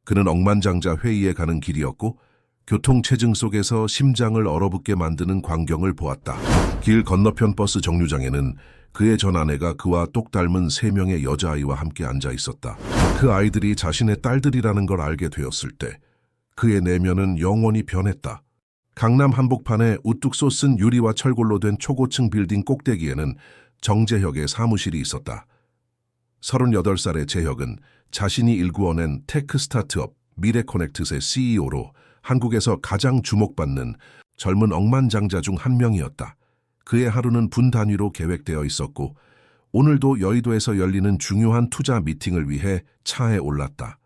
그는 억만장자 회의에 가는 길이었고 교통체증 속에서 심장을 얼어붙게 만드는 광경을 보았다. 길 건너편 버스 정류장에는 그의 전 아내가 그와 똑 닮은 3명의 여자아이와 함께 앉아 있었다. 그 아이들이 자신의 딸들이라는 걸 알게 되었을 때 그의 내면은 영원히 변했다. 강남 한복판에 우뚝 솟은 유리와 철골로 된 초고층 빌딩 꼭대기에는 정재혁의 사무실이 있었다. 38살의 재혁은 자신이 일구어낸 테크 스타트업 미래코넥트의 CEO로 한국에서 가장 주목받는 젊은 억만장자 중 한 명이었다. 그의 하루는 분 단위로 계획되어 있었고 오늘도 여의도에서 열리는 중요한 투자 미팅을 위해 차에 올랐다.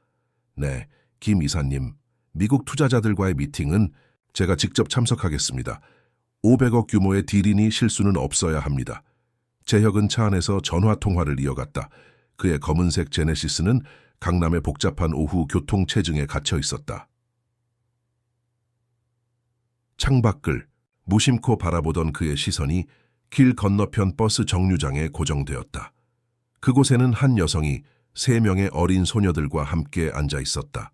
네, 김 이사님, 미국 투자자들과의 미팅은 제가 직접 참석하겠습니다. 500억 규모의 딜이니 실수는 없어야 합니다. 재혁은 차 안에서 전화통화를 이어갔다. 그의 검은색 제네시스는 강남의 복잡한 오후 교통체증에 갇혀 있었다. 창밖을 무심코 바라보던 그의 시선이 길 건너편 버스 정류장에 고정되었다. 그곳에는 한 여성이 3명의 어린 소녀들과 함께 앉아 있었다.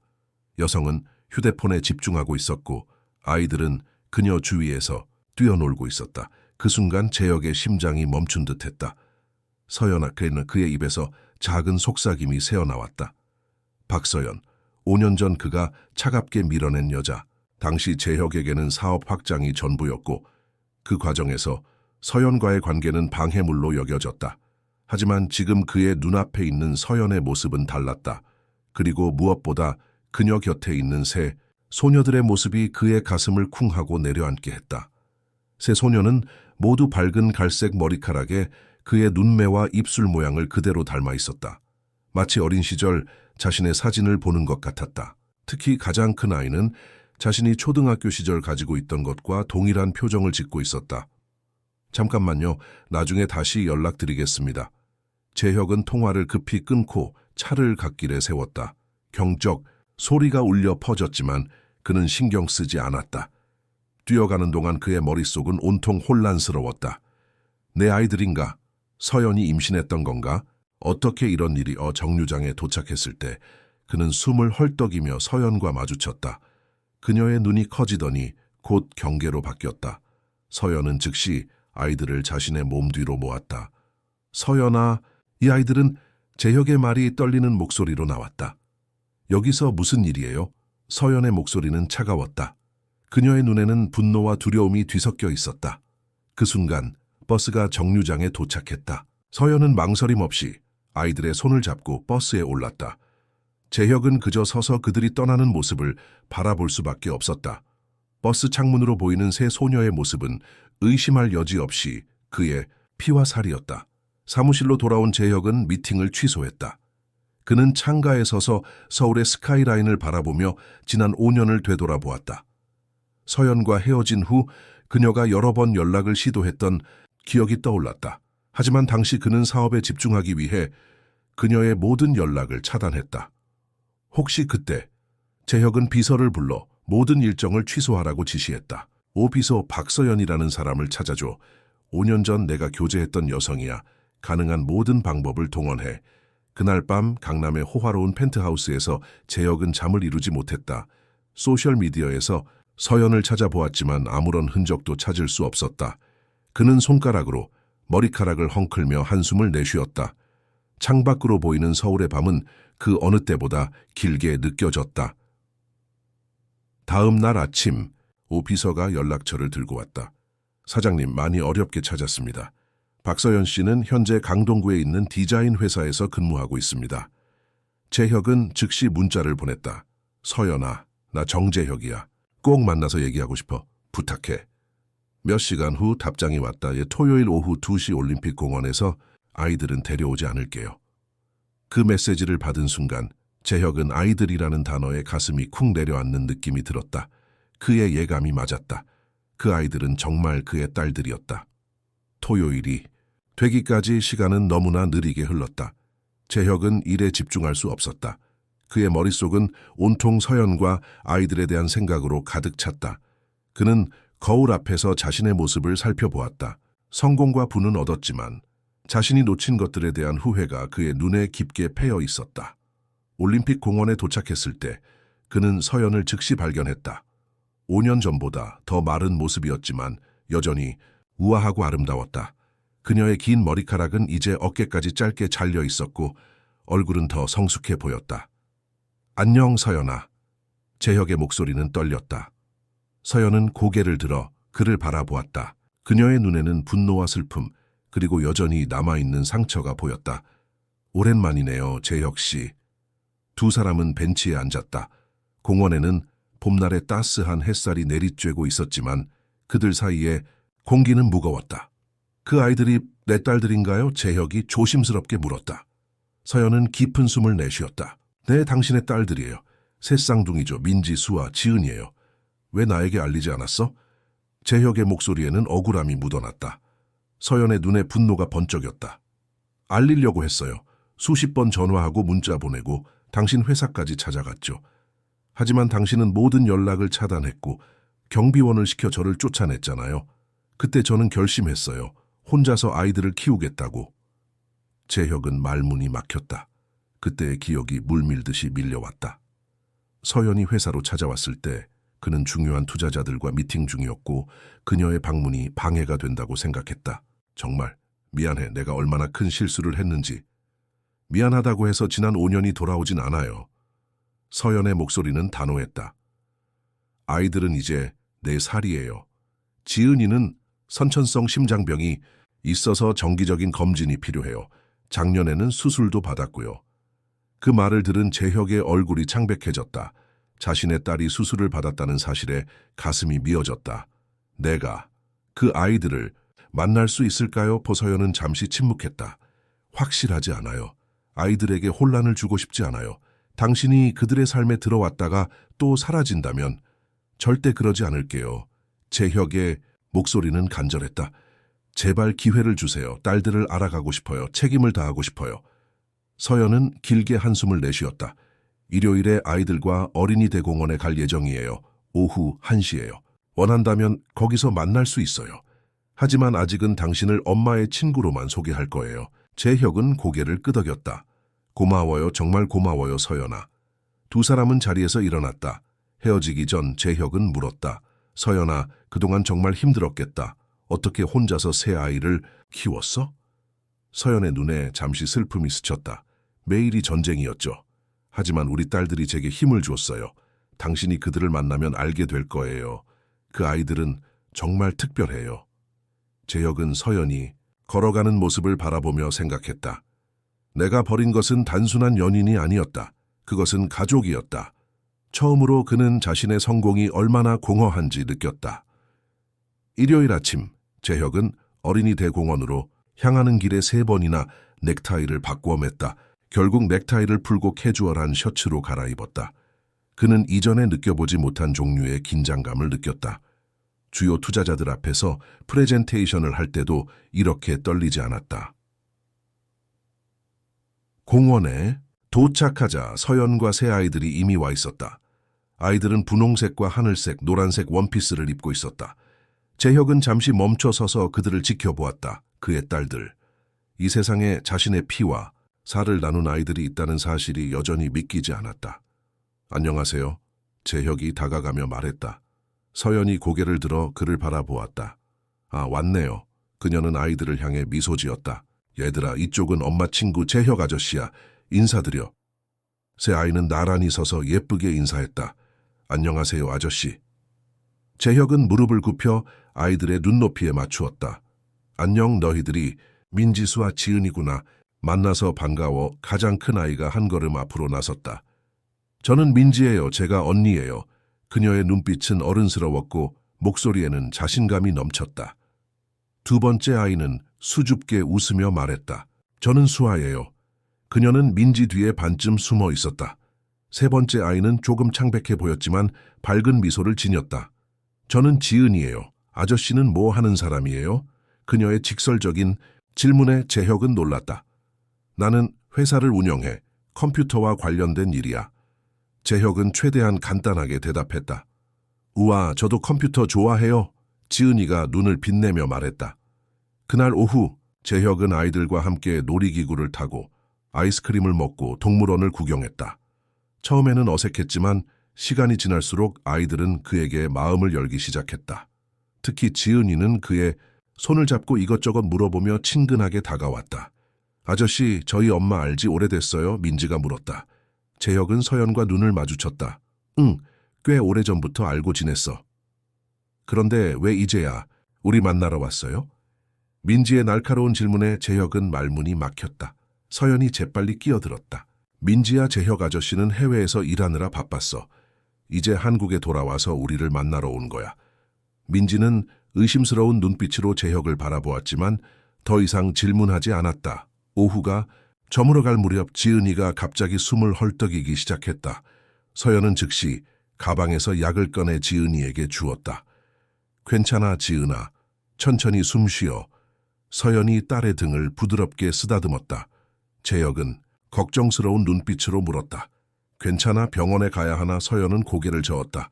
여성은 휴대폰에 집중하고 있었고 아이들은 그녀 주위에서 뛰어놀고 있었다. 그 순간 재혁의 심장이 멈춘 듯했다. 서연아, 그의 입에서 작은 속삭임이 새어나왔다. 박서연, 5년 전 그가 차갑게 밀어낸 여자. 당시 재혁에게는 사업 확장이 전부였고 그 과정에서 서연과의 관계는 방해물로 여겨졌다. 하지만 지금 그의 눈앞에 있는 서연의 모습은 달랐다. 그리고 무엇보다 그녀 곁에 있는 새 소녀들의 모습이 그의 가슴을 쿵 하고 내려앉게 했다. 새 소녀는 모두 밝은 갈색 머리카락에 그의 눈매와 입술 모양을 그대로 닮아 있었다. 마치 어린 시절 자신의 사진을 보는 것 같았다. 특히 가장 큰 아이는 자신이 초등학교 시절 가지고 있던 것과 동일한 표정을 짓고 있었다. 잠깐만요. 나중에 다시 연락드리겠습니다. 재혁은 통화를 급히 끊고 차를 갓길에 세웠다. 경적 소리가 울려 퍼졌지만 그는 신경 쓰지 않았다. 뛰어가는 동안 그의 머릿속은 온통 혼란스러웠다. 내 아이들인가? 서연이 임신했던 건가? 어떻게 이런 일이 정류장에 도착했을 때 그는 숨을 헐떡이며 서연과 마주쳤다. 그녀의 눈이 커지더니 곧 경계로 바뀌었다. 서연은 즉시 아이들을 자신의 몸 뒤로 모았다. 서연아, 이 아이들은 재혁의 말이 떨리는 목소리로 나왔다. 여기서 무슨 일이에요? 서연의 목소리는 차가웠다. 그녀의 눈에는 분노와 두려움이 뒤섞여 있었다. 그 순간 버스가 정류장에 도착했다. 서연은 망설임 없이 아이들의 손을 잡고 버스에 올랐다. 재혁은 그저 서서 그들이 떠나는 모습을 바라볼 수밖에 없었다. 버스 창문으로 보이는 세 소녀의 모습은 의심할 여지 없이 그의 피와 살이었다. 사무실로 돌아온 재혁은 미팅을 취소했다. 그는 창가에 서서 서울의 스카이라인을 바라보며 지난 5년을 되돌아보았다. 서연과 헤어진 후 그녀가 여러 번 연락을 시도했던 기억이 떠올랐다. 하지만 당시 그는 사업에 집중하기 위해 그녀의 모든 연락을 차단했다. 혹시 그때 재혁은 비서를 불러 모든 일정을 취소하라고 지시했다. 오비서 박서연이라는 사람을 찾아줘. 5년 전 내가 교제했던 여성이야. 가능한 모든 방법을 동원해. 그날 밤 강남의 호화로운 펜트하우스에서 재혁은 잠을 이루지 못했다. 소셜미디어에서 서연을 찾아보았지만 아무런 흔적도 찾을 수 없었다. 그는 손가락으로 머리카락을 헝클며 한숨을 내쉬었다. 창밖으로 보이는 서울의 밤은 그 어느 때보다 길게 느껴졌다. 다음 날 아침, 오 비서가 연락처를 들고 왔다. 사장님, 많이 어렵게 찾았습니다. 박서연 씨는 현재 강동구에 있는 디자인 회사에서 근무하고 있습니다. 재혁은 즉시 문자를 보냈다. 서연아, 나 정재혁이야. 꼭 만나서 얘기하고 싶어. 부탁해. 몇 시간 후 답장이 왔다. 토요일 오후 2시 올림픽공원에서 아이들은 데려오지 않을게요. 그 메시지를 받은 순간 재혁은 아이들이라는 단어에 가슴이 쿵 내려앉는 느낌이 들었다. 그의 예감이 맞았다. 그 아이들은 정말 그의 딸들이었다. 토요일이 되기까지 시간은 너무나 느리게 흘렀다. 재혁은 일에 집중할 수 없었다. 그의 머릿속은 온통 서연과 아이들에 대한 생각으로 가득 찼다. 그는 거울 앞에서 자신의 모습을 살펴보았다. 성공과 부는 얻었지만 자신이 놓친 것들에 대한 후회가 그의 눈에 깊게 패여 있었다. 올림픽 공원에 도착했을 때 그는 서연을 즉시 발견했다. 5년 전보다 더 마른 모습이었지만 여전히 우아하고 아름다웠다. 그녀의 긴 머리카락은 이제 어깨까지 짧게 잘려 있었고 얼굴은 더 성숙해 보였다. 안녕 서연아. 재혁의 목소리는 떨렸다. 서연은 고개를 들어 그를 바라보았다. 그녀의 눈에는 분노와 슬픔, 그리고 여전히 남아있는 상처가 보였다. 오랜만이네요, 재혁 씨. 두 사람은 벤치에 앉았다. 공원에는 봄날의 따스한 햇살이 내리쬐고 있었지만 그들 사이에 공기는 무거웠다. 그 아이들이 내 딸들인가요? 재혁이 조심스럽게 물었다. 서연은 깊은 숨을 내쉬었다. 네, 당신의 딸들이에요. 새 쌍둥이죠. 민지, 수아, 지은이에요. 왜 나에게 알리지 않았어? 재혁의 목소리에는 억울함이 묻어났다. 서연의 눈에 분노가 번쩍였다. 알리려고 했어요. 수십 번 전화하고 문자 보내고 당신 회사까지 찾아갔죠. 하지만 당신은 모든 연락을 차단했고 경비원을 시켜 저를 쫓아냈잖아요. 그때 저는 결심했어요. 혼자서 아이들을 키우겠다고. 재혁은 말문이 막혔다. 그때의 기억이 물밀듯이 밀려왔다. 서연이 회사로 찾아왔을 때 그는 중요한 투자자들과 미팅 중이었고 그녀의 방문이 방해가 된다고 생각했다. 정말 미안해. 내가 얼마나 큰 실수를 했는지. 미안하다고 해서 지난 5년이 돌아오진 않아요. 서연의 목소리는 단호했다. 아이들은 이제 내 살이에요. 지은이는 선천성 심장병이 있어서 정기적인 검진이 필요해요. 작년에는 수술도 받았고요. 그 말을 들은 재혁의 얼굴이 창백해졌다. 자신의 딸이 수술을 받았다는 사실에 가슴이 미어졌다. 내가 그 아이들을 만날 수 있을까요? 서연은 잠시 침묵했다. 확실하지 않아요. 아이들에게 혼란을 주고 싶지 않아요. 당신이 그들의 삶에 들어왔다가 또 사라진다면 절대 그러지 않을게요. 재혁의 목소리는 간절했다. 제발 기회를 주세요. 딸들을 알아가고 싶어요. 책임을 다하고 싶어요. 서연은 길게 한숨을 내쉬었다. 일요일에 아이들과 어린이 대공원에 갈 예정이에요. 오후 1시예요. 원한다면 거기서 만날 수 있어요. 하지만 아직은 당신을 엄마의 친구로만 소개할 거예요. 재혁은 고개를 끄덕였다. 고마워요. 정말 고마워요, 서연아. 두 사람은 자리에서 일어났다. 헤어지기 전 재혁은 물었다. 서연아, 그동안 정말 힘들었겠다. 어떻게 혼자서 새 아이를 키웠어? 서연의 눈에 잠시 슬픔이 스쳤다. 매일이 전쟁이었죠. 하지만 우리 딸들이 제게 힘을 줬어요. 당신이 그들을 만나면 알게 될 거예요. 그 아이들은 정말 특별해요. 재혁은 서연이 걸어가는 모습을 바라보며 생각했다. 내가 버린 것은 단순한 연인이 아니었다. 그것은 가족이었다. 처음으로 그는 자신의 성공이 얼마나 공허한지 느꼈다. 일요일 아침, 재혁은 어린이 대공원으로 향하는 길에 3번이나 넥타이를 바꾸어 맸다. 결국 넥타이를 풀고 캐주얼한 셔츠로 갈아입었다. 그는 이전에 느껴보지 못한 종류의 긴장감을 느꼈다. 주요 투자자들 앞에서 프레젠테이션을 할 때도 이렇게 떨리지 않았다. 공원에 도착하자 서연과 새 아이들이 이미 와 있었다. 아이들은 분홍색과 하늘색, 노란색 원피스를 입고 있었다. 재혁은 잠시 멈춰 서서 그들을 지켜보았다. 그의 딸들. 이 세상에 자신의 피와 살을 나눈 아이들이 있다는 사실이 여전히 믿기지 않았다. 안녕하세요. 재혁이 다가가며 말했다. 서연이 고개를 들어 그를 바라보았다. 아, 왔네요. 그녀는 아이들을 향해 미소 지었다. 얘들아, 이쪽은 엄마 친구 재혁 아저씨야. 인사드려. 새 아이는 나란히 서서 예쁘게 인사했다. 안녕하세요, 아저씨. 재혁은 무릎을 굽혀 아이들의 눈높이에 맞추었다. 안녕, 너희들이 민지수와 지은이구나. 만나서 반가워. 가장 큰 아이가 한 걸음 앞으로 나섰다. 저는 민지예요. 제가 언니예요. 그녀의 눈빛은 어른스러웠고 목소리에는 자신감이 넘쳤다. 두 번째 아이는 수줍게 웃으며 말했다. 저는 수아예요. 그녀는 민지 뒤에 반쯤 숨어 있었다. 세 번째 아이는 조금 창백해 보였지만 밝은 미소를 지녔다. 저는 지은이에요. 아저씨는 뭐 하는 사람이에요? 그녀의 직설적인 질문에 재혁은 놀랐다. 나는 회사를 운영해. 컴퓨터와 관련된 일이야. 재혁은 최대한 간단하게 대답했다. 우와, 저도 컴퓨터 좋아해요. 지은이가 눈을 빛내며 말했다. 그날 오후 재혁은 아이들과 함께 놀이기구를 타고 아이스크림을 먹고 동물원을 구경했다. 처음에는 어색했지만 시간이 지날수록 아이들은 그에게 마음을 열기 시작했다. 특히 지은이는 그의 손을 잡고 이것저것 물어보며 친근하게 다가왔다. 아저씨, 저희 엄마 알지 오래됐어요? 민지가 물었다. 재혁은 서연과 눈을 마주쳤다. 응, 꽤 오래전부터 알고 지냈어. 그런데 왜 이제야 우리 만나러 왔어요? 민지의 날카로운 질문에 재혁은 말문이 막혔다. 서연이 재빨리 끼어들었다. 민지야, 재혁 아저씨는 해외에서 일하느라 바빴어. 이제 한국에 돌아와서 우리를 만나러 온 거야. 민지는 의심스러운 눈빛으로 재혁을 바라보았지만 더 이상 질문하지 않았다. 오후가 저물어갈 무렵 지은이가 갑자기 숨을 헐떡이기 시작했다. 서연은 즉시 가방에서 약을 꺼내 지은이에게 주었다. 괜찮아, 지은아. 천천히 숨 쉬어. 서연이 딸의 등을 부드럽게 쓰다듬었다. 재혁은 걱정스러운 눈빛으로 물었다. 괜찮아? 병원에 가야 하나? 서연은 고개를 저었다.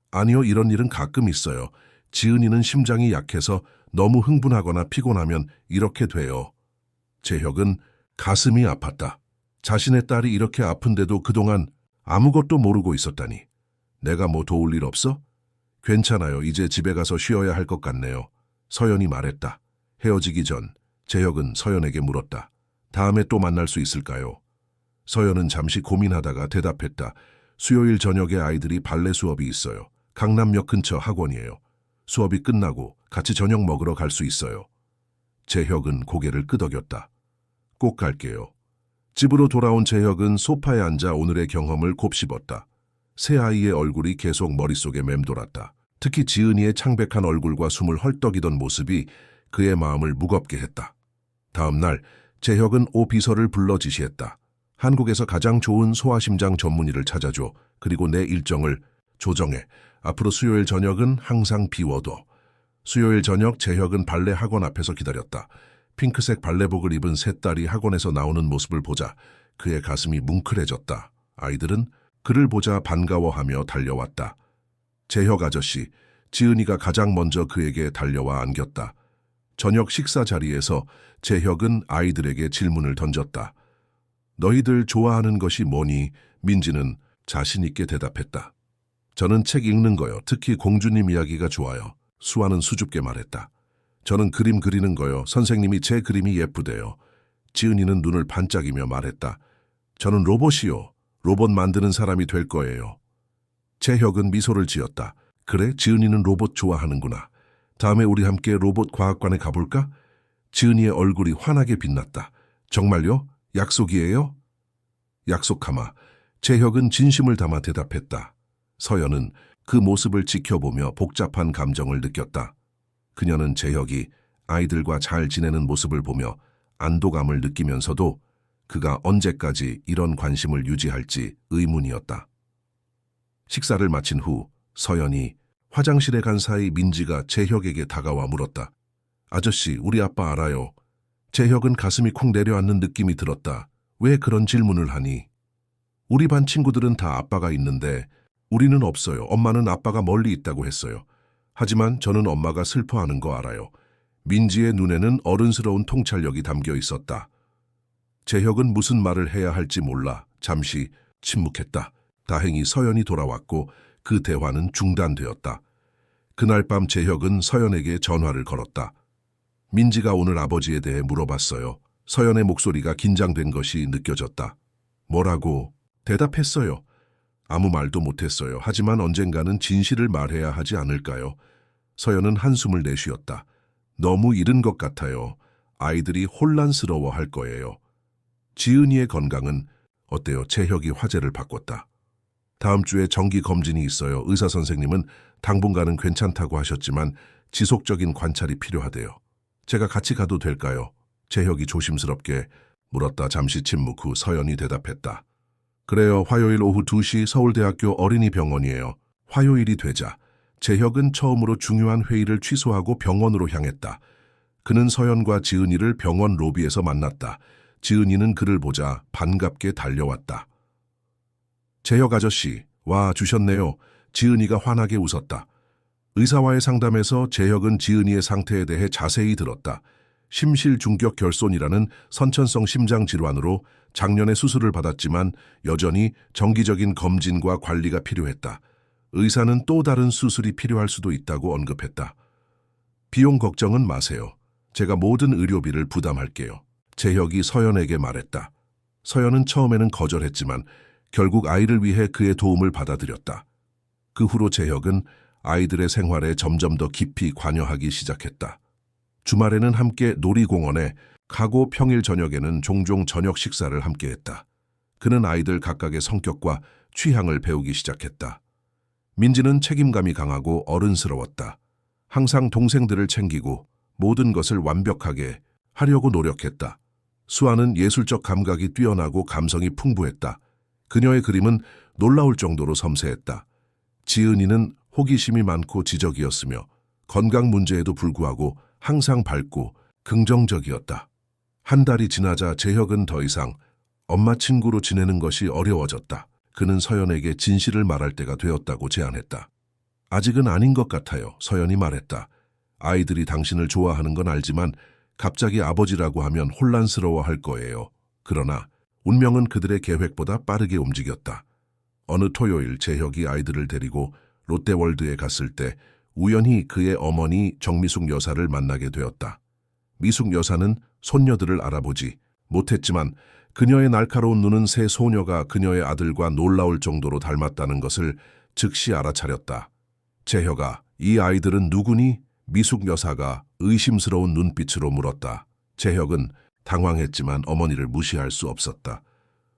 아니요, 이런 일은 가끔 있어요. 지은이는 심장이 약해서 너무 흥분하거나 피곤하면 이렇게 돼요. 재혁은 가슴이 아팠다. 자신의 딸이 이렇게 아픈데도 그동안 아무것도 모르고 있었다니. 내가 뭐 도울 일 없어? 괜찮아요. 이제 집에 가서 쉬어야 할 것 같네요. 서연이 말했다. 헤어지기 전 재혁은 서연에게 물었다. 다음에 또 만날 수 있을까요? 서연은 잠시 고민하다가 대답했다. 수요일 저녁에 아이들이 발레 수업이 있어요. 강남역 근처 학원이에요. 수업이 끝나고 같이 저녁 먹으러 갈 수 있어요. 재혁은 고개를 끄덕였다. 꼭 갈게요. 집으로 돌아온 재혁은 소파에 앉아 오늘의 경험을 곱씹었다. 새 아이의 얼굴이 계속 머릿속에 맴돌았다. 특히 지은이의 창백한 얼굴과 숨을 헐떡이던 모습이 그의 마음을 무겁게 했다. 다음 날 재혁은 오 비서를 불러 지시했다. 한국에서 가장 좋은 소아심장 전문의를 찾아줘. 그리고 내 일정을 조정해. 앞으로 수요일 저녁은 항상 비워둬. 수요일 저녁 재혁은 발레 학원 앞에서 기다렸다. 핑크색 발레복을 입은 세 딸이 학원에서 나오는 모습을 보자 그의 가슴이 뭉클해졌다. 아이들은 그를 보자 반가워하며 달려왔다. 재혁 아저씨, 지은이가 가장 먼저 그에게 달려와 안겼다. 저녁 식사 자리에서 재혁은 아이들에게 질문을 던졌다. 너희들 좋아하는 것이 뭐니? 민지는 자신 있게 대답했다. 저는 책 읽는 거요. 특히 공주님 이야기가 좋아요. 수아는 수줍게 말했다. 저는 그림 그리는 거요. 선생님이 제 그림이 예쁘대요. 지은이는 눈을 반짝이며 말했다. 저는 로봇이요. 로봇 만드는 사람이 될 거예요. 재혁은 미소를 지었다. 그래, 지은이는 로봇 좋아하는구나. 다음에 우리 함께 로봇 과학관에 가볼까? 지은이의 얼굴이 환하게 빛났다. 정말요? 약속이에요? 약속하마. 재혁은 진심을 담아 대답했다. 서연은 그 모습을 지켜보며 복잡한 감정을 느꼈다. 그녀는 재혁이 아이들과 잘 지내는 모습을 보며 안도감을 느끼면서도 그가 언제까지 이런 관심을 유지할지 의문이었다. 식사를 마친 후 서연이 화장실에 간 사이 민지가 재혁에게 다가와 물었다. 아저씨, 우리 아빠 알아요? 재혁은 가슴이 쿵 내려앉는 느낌이 들었다. 왜 그런 질문을 하니? 우리 반 친구들은 다 아빠가 있는데 우리는 없어요. 엄마는 아빠가 멀리 있다고 했어요. 하지만 저는 엄마가 슬퍼하는 거 알아요. 민지의 눈에는 어른스러운 통찰력이 담겨 있었다. 재혁은 무슨 말을 해야 할지 몰라 잠시 침묵했다. 다행히 서연이 돌아왔고 그 대화는 중단되었다. 그날 밤 재혁은 서연에게 전화를 걸었다. 민지가 오늘 아버지에 대해 물어봤어요. 서연의 목소리가 긴장된 것이 느껴졌다. 뭐라고? 대답했어요. 아무 말도 못했어요. 하지만 언젠가는 진실을 말해야 하지 않을까요? 서연은 한숨을 내쉬었다. 너무 이른 것 같아요. 아이들이 혼란스러워할 거예요. 지은이의 건강은 어때요? 재혁이 화제를 바꿨다. 다음 주에 정기 검진이 있어요. 의사 선생님은 당분간은 괜찮다고 하셨지만 지속적인 관찰이 필요하대요. 제가 같이 가도 될까요? 재혁이 조심스럽게 물었다. 잠시 침묵 후 서연이 대답했다. 그래요. 화요일 오후 2시 서울대학교 어린이병원이에요. 화요일이 되자 재혁은 처음으로 중요한 회의를 취소하고 병원으로 향했다. 그는 서연과 지은이를 병원 로비에서 만났다. 지은이는 그를 보자 반갑게 달려왔다. 재혁 아저씨, 와 주셨네요. 지은이가 환하게 웃었다. 의사와의 상담에서 재혁은 지은이의 상태에 대해 자세히 들었다. 심실중격 결손이라는 선천성 심장 질환으로 작년에 수술을 받았지만 여전히 정기적인 검진과 관리가 필요했다. 의사는 또 다른 수술이 필요할 수도 있다고 언급했다. 비용 걱정은 마세요. 제가 모든 의료비를 부담할게요. 재혁이 서연에게 말했다. 서연은 처음에는 거절했지만 결국 아이를 위해 그의 도움을 받아들였다. 그 후로 재혁은 아이들의 생활에 점점 더 깊이 관여하기 시작했다. 주말에는 함께 놀이공원에 가고 평일 저녁에는 종종 저녁 식사를 함께했다. 그는 아이들 각각의 성격과 취향을 배우기 시작했다. 민지는 책임감이 강하고 어른스러웠다. 항상 동생들을 챙기고 모든 것을 완벽하게 하려고 노력했다. 수아는 예술적 감각이 뛰어나고 감성이 풍부했다. 그녀의 그림은 놀라울 정도로 섬세했다. 지은이는 호기심이 많고 지적이었으며 건강 문제에도 불구하고 항상 밝고 긍정적이었다. 한 달이 지나자 재혁은 더 이상 엄마 친구로 지내는 것이 어려워졌다. 그는 서연에게 진실을 말할 때가 되었다고 제안했다. 아직은 아닌 것 같아요. 서연이 말했다. 아이들이 당신을 좋아하는 건 알지만 갑자기 아버지라고 하면 혼란스러워할 거예요. 그러나 운명은 그들의 계획보다 빠르게 움직였다. 어느 토요일 재혁이 아이들을 데리고 롯데월드에 갔을 때 우연히 그의 어머니 정미숙 여사를 만나게 되었다. 미숙 여사는 손녀들을 알아보지 못했지만 그녀의 날카로운 눈은 새 소녀가 그녀의 아들과 놀라울 정도로 닮았다는 것을 즉시 알아차렸다. 재혁아, 이 아이들은 누구니? 미숙 여사가 의심스러운 눈빛으로 물었다. 재혁은 당황했지만 어머니를 무시할 수 없었다.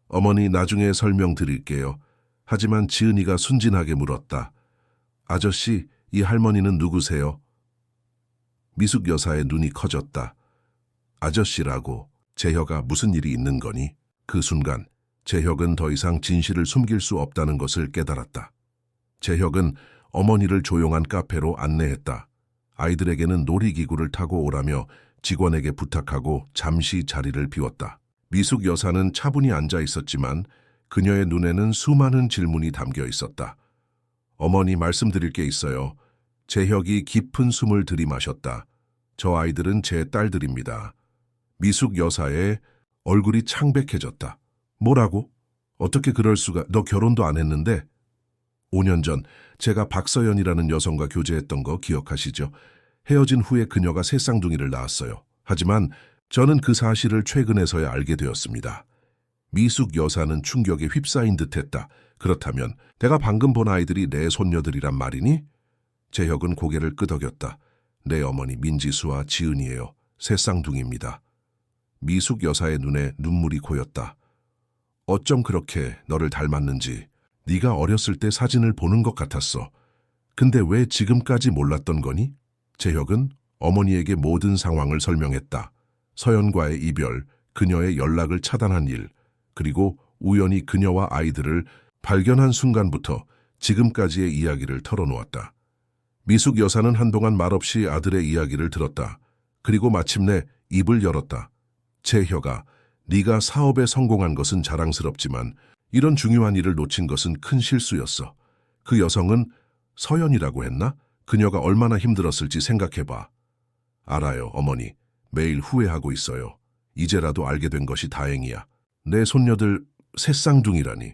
어머니, 나중에 설명드릴게요. 하지만 지은이가 순진하게 물었다. 아저씨, 이 할머니는 누구세요? 미숙 여사의 눈이 커졌다. 아저씨라고? 재혁아, 무슨 일이 있는 거니? 그 순간 재혁은 더 이상 진실을 숨길 수 없다는 것을 깨달았다. 재혁은 어머니를 조용한 카페로 안내했다. 아이들에게는 놀이기구를 타고 오라며 직원에게 부탁하고 잠시 자리를 비웠다. 미숙 여사는 차분히 앉아 있었지만 그녀의 눈에는 수많은 질문이 담겨 있었다. 어머니, 말씀드릴 게 있어요. 재혁이 깊은 숨을 들이마셨다. 저 아이들은 제 딸들입니다. 미숙 여사의 얼굴이 창백해졌다. 뭐라고? 어떻게 그럴 수가? 너 결혼도 안 했는데? 5년 전 제가 박서연이라는 여성과 교제했던 거 기억하시죠? 헤어진 후에 그녀가 새 쌍둥이를 낳았어요. 하지만 저는 그 사실을 최근에서야 알게 되었습니다. 미숙 여사는 충격에 휩싸인 듯했다. 그렇다면 내가 방금 본 아이들이 내 손녀들이란 말이니? 재혁은 고개를 끄덕였다. 내 어머니 민지수와 지은이에요. 새 쌍둥이입니다. 미숙 여사의 눈에 눈물이 고였다. 어쩜 그렇게 너를 닮았는지. 네가 어렸을 때 사진을 보는 것 같았어. 근데 왜 지금까지 몰랐던 거니? 재혁은 어머니에게 모든 상황을 설명했다. 서연과의 이별, 그녀의 연락을 차단한 일, 그리고 우연히 그녀와 아이들을 발견한 순간부터 지금까지의 이야기를 털어놓았다. 미숙 여사는 한동안 말없이 아들의 이야기를 들었다. 그리고 마침내 입을 열었다. 재혁아, 네가 사업에 성공한 것은 자랑스럽지만 이런 중요한 일을 놓친 것은 큰 실수였어. 그 여성은 서연이라고 했나? 그녀가 얼마나 힘들었을지 생각해봐. 알아요, 어머니. 매일 후회하고 있어요. 이제라도 알게 된 것이 다행이야. 내 손녀들 새 쌍둥이라니.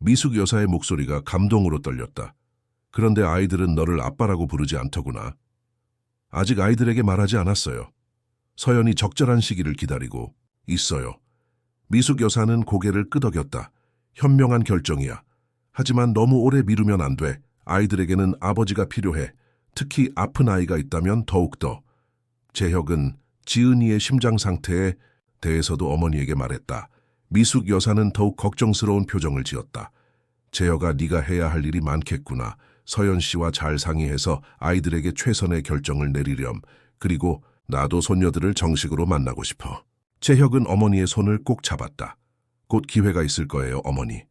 미숙 여사의 목소리가 감동으로 떨렸다. 그런데 아이들은 너를 아빠라고 부르지 않더구나. 아직 아이들에게 말하지 않았어요. 서연이 적절한 시기를 기다리고 있어요. 미숙 여사는 고개를 끄덕였다. 현명한 결정이야. 하지만 너무 오래 미루면 안 돼. 아이들에게는 아버지가 필요해. 특히 아픈 아이가 있다면 더욱더. 재혁은 지은이의 심장 상태에 대해서도 어머니에게 말했다. 미숙 여사는 더욱 걱정스러운 표정을 지었다. 재혁아, 네가 해야 할 일이 많겠구나. 서연 씨와 잘 상의해서 아이들에게 최선의 결정을 내리렴. 그리고 나도 손녀들을 정식으로 만나고 싶어. 재혁은 어머니의 손을 꼭 잡았다. 곧 기회가 있을 거예요, 어머니.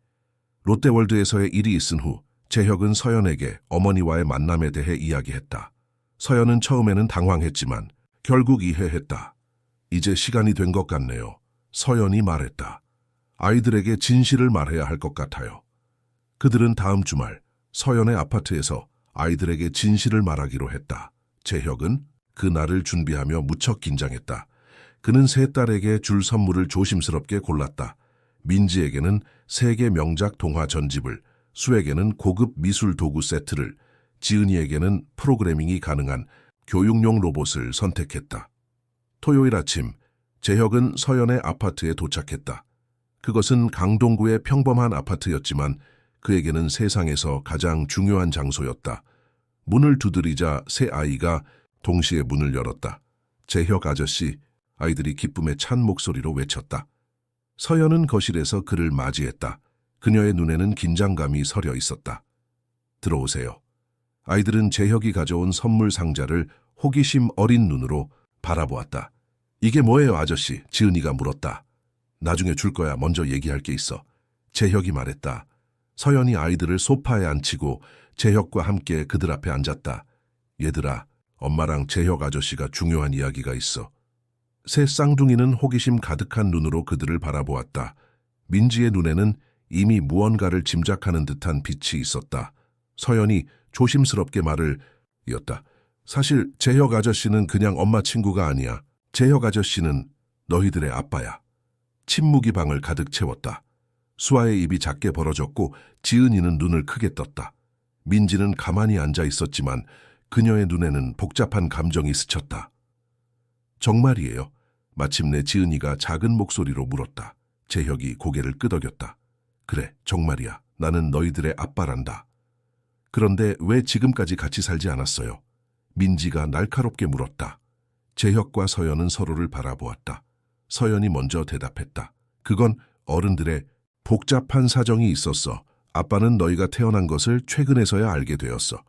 롯데월드에서의 일이 있은 후 재혁은 서연에게 어머니와의 만남에 대해 이야기했다. 서연은 처음에는 당황했지만 결국 이해했다. 이제 시간이 된 것 같네요. 서연이 말했다. 아이들에게 진실을 말해야 할 것 같아요. 그들은 다음 주말 서연의 아파트에서 아이들에게 진실을 말하기로 했다. 재혁은 그 날을 준비하며 무척 긴장했다. 그는 세 딸에게 줄 선물을 조심스럽게 골랐다. 민지에게는 세계 명작 동화 전집을, 수에게는 고급 미술 도구 세트를, 지은이에게는 프로그래밍이 가능한 교육용 로봇을 선택했다. 토요일 아침, 재혁은 서연의 아파트에 도착했다. 그것은 강동구의 평범한 아파트였지만 그에게는 세상에서 가장 중요한 장소였다. 문을 두드리자 세 아이가 동시에 문을 열었다. 재혁 아저씨, 아이들이 기쁨에 찬 목소리로 외쳤다. 서연은 거실에서 그를 맞이했다. 그녀의 눈에는 긴장감이 서려 있었다. 들어오세요. 아이들은 재혁이 가져온 선물 상자를 호기심 어린 눈으로 바라보았다. 이게 뭐예요, 아저씨? 지은이가 물었다. 나중에 줄 거야. 먼저 얘기할 게 있어. 재혁이 말했다. 서연이 아이들을 소파에 앉히고 재혁과 함께 그들 앞에 앉았다. 얘들아, 엄마랑 재혁 아저씨가 중요한 이야기가 있어. 새 쌍둥이는 호기심 가득한 눈으로 그들을 바라보았다. 민지의 눈에는 이미 무언가를 짐작하는 듯한 빛이 있었다. 서연이 조심스럽게 말을 이었다. 사실 재혁 아저씨는 그냥 엄마 친구가 아니야. 재혁 아저씨는 너희들의 아빠야. 침묵이 방을 가득 채웠다. 수아의 입이 작게 벌어졌고 지은이는 눈을 크게 떴다. 민지는 가만히 앉아 있었지만 그녀의 눈에는 복잡한 감정이 스쳤다. 정말이에요. 마침내 지은이가 작은 목소리로 물었다. 재혁이 고개를 끄덕였다. 그래, 정말이야. 나는 너희들의 아빠란다. 그런데 왜 지금까지 같이 살지 않았어요? 민지가 날카롭게 물었다. 재혁과 서연은 서로를 바라보았다. 서연이 먼저 대답했다. 그건 어른들의 복잡한 사정이 있었어. 아빠는 너희가 태어난 것을 최근에서야 알게 되었어.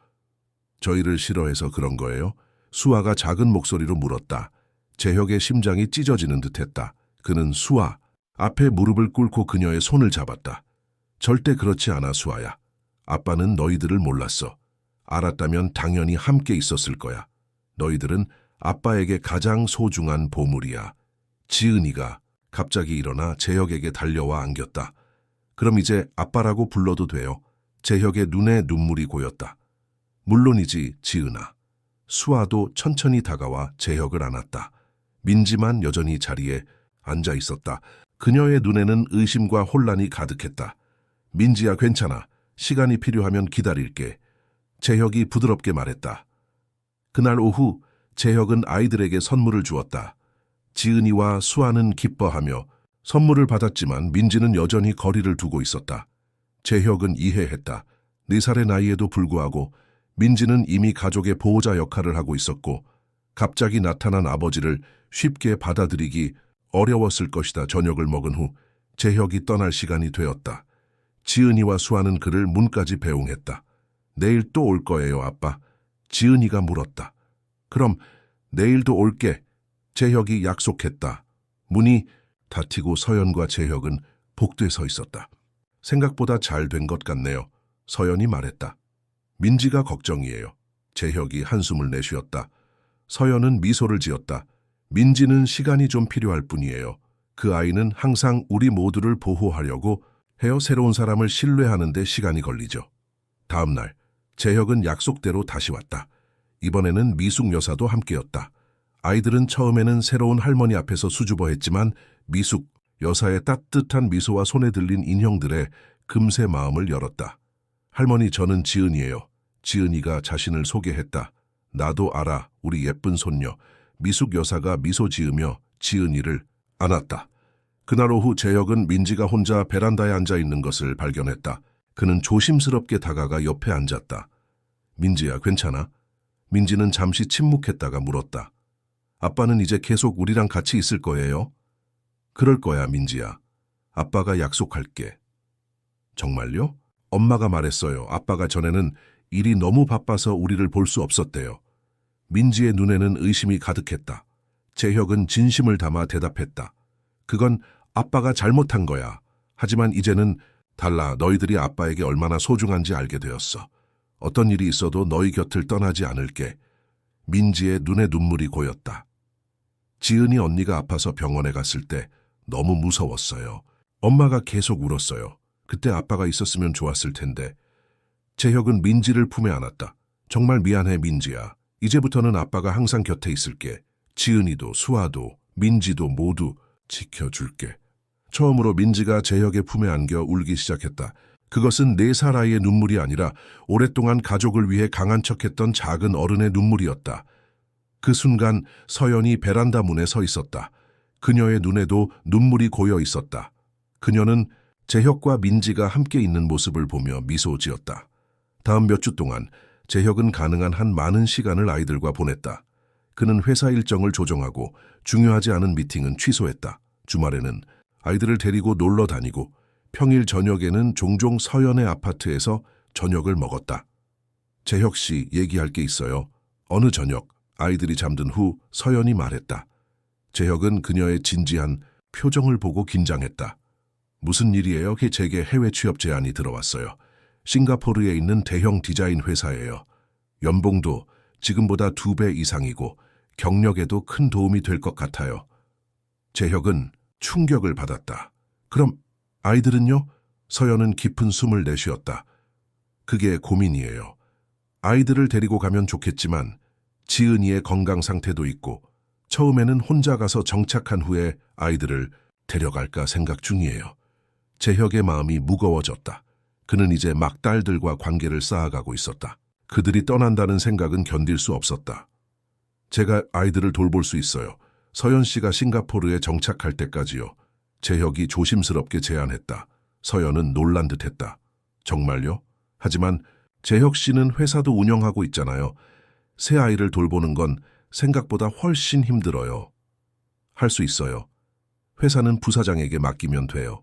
저희를 싫어해서 그런 거예요? 수아가 작은 목소리로 물었다. 재혁의 심장이 찢어지는 듯했다. 그는 수아 앞에 무릎을 꿇고 그녀의 손을 잡았다. 절대 그렇지 않아, 수아야. 아빠는 너희들을 몰랐어. 알았다면 당연히 함께 있었을 거야. 너희들은 아빠에게 가장 소중한 보물이야. 지은이가 갑자기 일어나 재혁에게 달려와 안겼다. 그럼 이제 아빠라고 불러도 돼요. 재혁의 눈에 눈물이 고였다. 물론이지, 지은아. 수아도 천천히 다가와 재혁을 안았다. 민지만 여전히 자리에 앉아 있었다. 그녀의 눈에는 의심과 혼란이 가득했다. 민지야, 괜찮아. 시간이 필요하면 기다릴게. 재혁이 부드럽게 말했다. 그날 오후 재혁은 아이들에게 선물을 주었다. 지은이와 수아는 기뻐하며 선물을 받았지만 민지는 여전히 거리를 두고 있었다. 재혁은 이해했다. 4살의 나이에도 불구하고 민지는 이미 가족의 보호자 역할을 하고 있었고 갑자기 나타난 아버지를 쉽게 받아들이기 어려웠을 것이다. 저녁을 먹은 후 재혁이 떠날 시간이 되었다. 지은이와 수아는 그를 문까지 배웅했다. 내일 또 올 거예요, 아빠. 지은이가 물었다. 그럼 내일도 올게. 재혁이 약속했다. 문이 닫히고 서연과 재혁은 복도에 서 있었다. 생각보다 잘 된 것 같네요. 서연이 말했다. 민지가 걱정이에요. 재혁이 한숨을 내쉬었다. 서연은 미소를 지었다. 민지는 시간이 좀 필요할 뿐이에요. 그 아이는 항상 우리 모두를 보호하려고 해요. 새로운 사람을 신뢰하는 데 시간이 걸리죠. 다음 날 재혁은 약속대로 다시 왔다. 이번에는 미숙 여사도 함께였다. 아이들은 처음에는 새로운 할머니 앞에서 수줍어했지만 미숙 여사의 따뜻한 미소와 손에 들린 인형들에 금세 마음을 열었다. 할머니, 저는 지은이에요. 지은이가 자신을 소개했다. 나도 알아, 우리 예쁜 손녀. 미숙 여사가 미소 지으며 지은이를 안았다. 그날 오후 재혁은 민지가 혼자 베란다에 앉아 있는 것을 발견했다. 그는 조심스럽게 다가가 옆에 앉았다. 민지야, 괜찮아? 민지는 잠시 침묵했다가 물었다. 아빠는 이제 계속 우리랑 같이 있을 거예요? 그럴 거야, 민지야. 아빠가 약속할게. 정말요? 엄마가 말했어요. 아빠가 전에는 일이 너무 바빠서 우리를 볼 수 없었대요. 민지의 눈에는 의심이 가득했다. 재혁은 진심을 담아 대답했다. 그건 아빠가 잘못한 거야. 하지만 이제는 달라. 너희들이 아빠에게 얼마나 소중한지 알게 되었어. 어떤 일이 있어도 너희 곁을 떠나지 않을게. 민지의 눈에 눈물이 고였다. 지은이 언니가 아파서 병원에 갔을 때 너무 무서웠어요. 엄마가 계속 울었어요. 그때 아빠가 있었으면 좋았을 텐데. 재혁은 민지를 품에 안았다. 정말 미안해, 민지야. 이제부터는 아빠가 항상 곁에 있을게. 지은이도 수아도 민지도 모두 지켜줄게. 처음으로 민지가 재혁의 품에 안겨 울기 시작했다. 그것은 4살 아이의 눈물이 아니라 오랫동안 가족을 위해 강한 척했던 작은 어른의 눈물이었다. 그 순간 서연이 베란다 문에 서 있었다. 그녀의 눈에도 눈물이 고여 있었다. 그녀는 재혁과 민지가 함께 있는 모습을 보며 미소 지었다. 다음 몇 주 동안 재혁은 가능한 한 많은 시간을 아이들과 보냈다. 그는 회사 일정을 조정하고 중요하지 않은 미팅은 취소했다. 주말에는 아이들을 데리고 놀러 다니고 평일 저녁에는 종종 서연의 아파트에서 저녁을 먹었다. 재혁 씨, 얘기할 게 있어요. 어느 저녁 아이들이 잠든 후 서연이 말했다. 재혁은 그녀의 진지한 표정을 보고 긴장했다. 무슨 일이에요? 제게 해외 취업 제안이 들어왔어요. 싱가포르에 있는 대형 디자인 회사예요. 연봉도 지금보다 2배 이상이고 경력에도 큰 도움이 될 것 같아요. 재혁은 충격을 받았다. 그럼 아이들은요? 서연은 깊은 숨을 내쉬었다. 그게 고민이에요. 아이들을 데리고 가면 좋겠지만 지은이의 건강 상태도 있고 처음에는 혼자 가서 정착한 후에 아이들을 데려갈까 생각 중이에요. 재혁의 마음이 무거워졌다. 그는 이제 막 딸들과 관계를 쌓아가고 있었다. 그들이 떠난다는 생각은 견딜 수 없었다. 제가 아이들을 돌볼 수 있어요. 서연 씨가 싱가포르에 정착할 때까지요. 재혁이 조심스럽게 제안했다. 서연은 놀란 듯했다. 정말요? 하지만 재혁 씨는 회사도 운영하고 있잖아요. 새 아이를 돌보는 건 생각보다 훨씬 힘들어요. 할 수 있어요. 회사는 부사장에게 맡기면 돼요.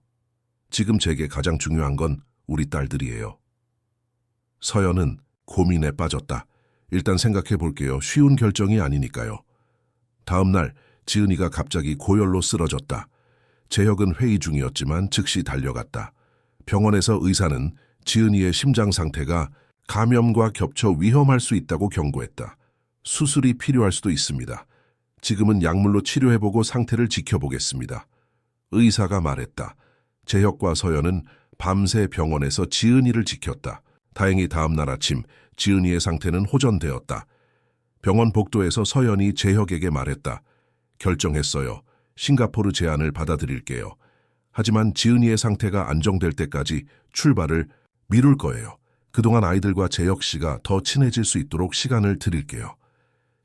지금 제게 가장 중요한 건 우리 딸들이에요. 서연은 고민에 빠졌다. 일단 생각해 볼게요. 쉬운 결정이 아니니까요. 다음 날 지은이가 갑자기 고열로 쓰러졌다. 재혁은 회의 중이었지만 즉시 달려갔다. 병원에서 의사는 지은이의 심장 상태가 감염과 겹쳐 위험할 수 있다고 경고했다. 수술이 필요할 수도 있습니다. 지금은 약물로 치료해보고 상태를 지켜보겠습니다. 의사가 말했다. 재혁과 서연은 밤새 병원에서 지은이를 지켰다. 다행히 다음 날 아침 지은이의 상태는 호전되었다. 병원 복도에서 서연이 재혁에게 말했다. 결정했어요. 싱가포르 제안을 받아들일게요. 하지만 지은이의 상태가 안정될 때까지 출발을 미룰 거예요. 그동안 아이들과 재혁 씨가 더 친해질 수 있도록 시간을 드릴게요.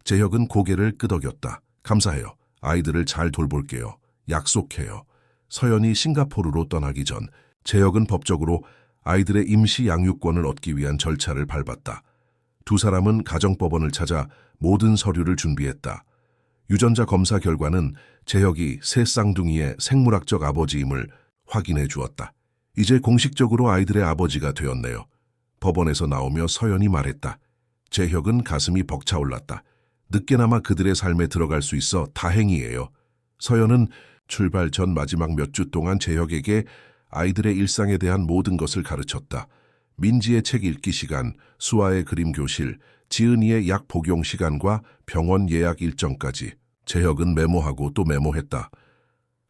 재혁은 고개를 끄덕였다. 감사해요. 아이들을 잘 돌볼게요. 약속해요. 서연이 싱가포르로 떠나기 전 재혁은 법적으로 아이들의 임시 양육권을 얻기 위한 절차를 밟았다. 두 사람은 가정법원을 찾아 모든 서류를 준비했다. 유전자 검사 결과는 재혁이 새 쌍둥이의 생물학적 아버지임을 확인해 주었다. 이제 공식적으로 아이들의 아버지가 되었네요. 법원에서 나오며 서연이 말했다. 재혁은 가슴이 벅차올랐다. 늦게나마 그들의 삶에 들어갈 수 있어 다행이에요. 서연은 출발 전 마지막 몇 주 동안 재혁에게 아이들의 일상에 대한 모든 것을 가르쳤다. 민지의 책 읽기 시간, 수아의 그림 교실, 지은이의 약 복용 시간과 병원 예약 일정까지. 재혁은 메모하고 또 메모했다.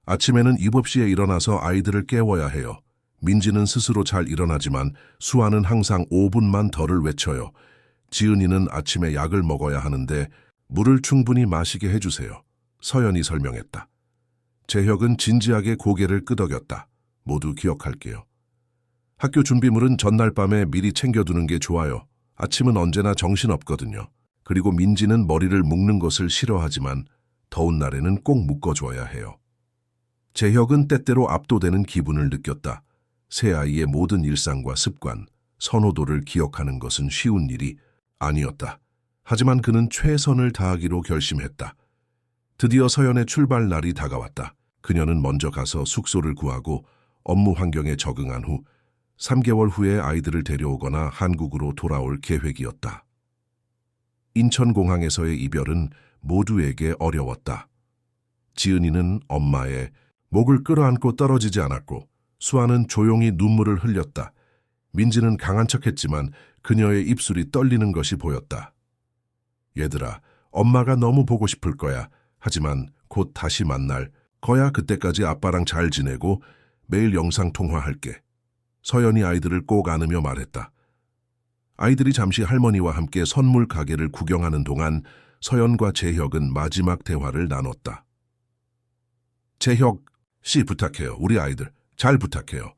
아침에는 입업시에 일어나서 아이들을 깨워야 해요. 민지는 스스로 잘 일어나지만 수아는 항상 5분만 덜을 외쳐요. 지은이는 아침에 약을 먹어야 하는데 물을 충분히 마시게 해주세요. 서연이 설명했다. 재혁은 진지하게 고개를 끄덕였다. 모두 기억할게요. 학교 준비물은 전날 밤에 미리 챙겨두는 게 좋아요. 아침은 언제나 정신없거든요. 그리고 민지는 머리를 묶는 것을 싫어하지만 더운 날에는 꼭 묶어줘야 해요. 재혁은 때때로 압도되는 기분을 느꼈다. 새 아이의 모든 일상과 습관, 선호도를 기억하는 것은 쉬운 일이 아니었다. 하지만 그는 최선을 다하기로 결심했다. 드디어 서연의 출발 날이 다가왔다. 그녀는 먼저 가서 숙소를 구하고 업무 환경에 적응한 후 3개월 후에 아이들을 데려오거나 한국으로 돌아올 계획이었다. 인천공항에서의 이별은 모두에게 어려웠다. 지은이는 엄마의 목을 끌어안고 떨어지지 않았고 수아는 조용히 눈물을 흘렸다. 민지는 강한 척했지만 그녀의 입술이 떨리는 것이 보였다. 얘들아, 엄마가 너무 보고 싶을 거야. 하지만 곧 다시 만날 거야. 그때까지 아빠랑 잘 지내고 매일 영상통화할게. 서연이 아이들을 꼭 안으며 말했다. 아이들이 잠시 할머니와 함께 선물 가게를 구경하는 동안 서연과 재혁은 마지막 대화를 나눴다. 재혁, 씨 부탁해요. 우리 아이들 잘 부탁해요.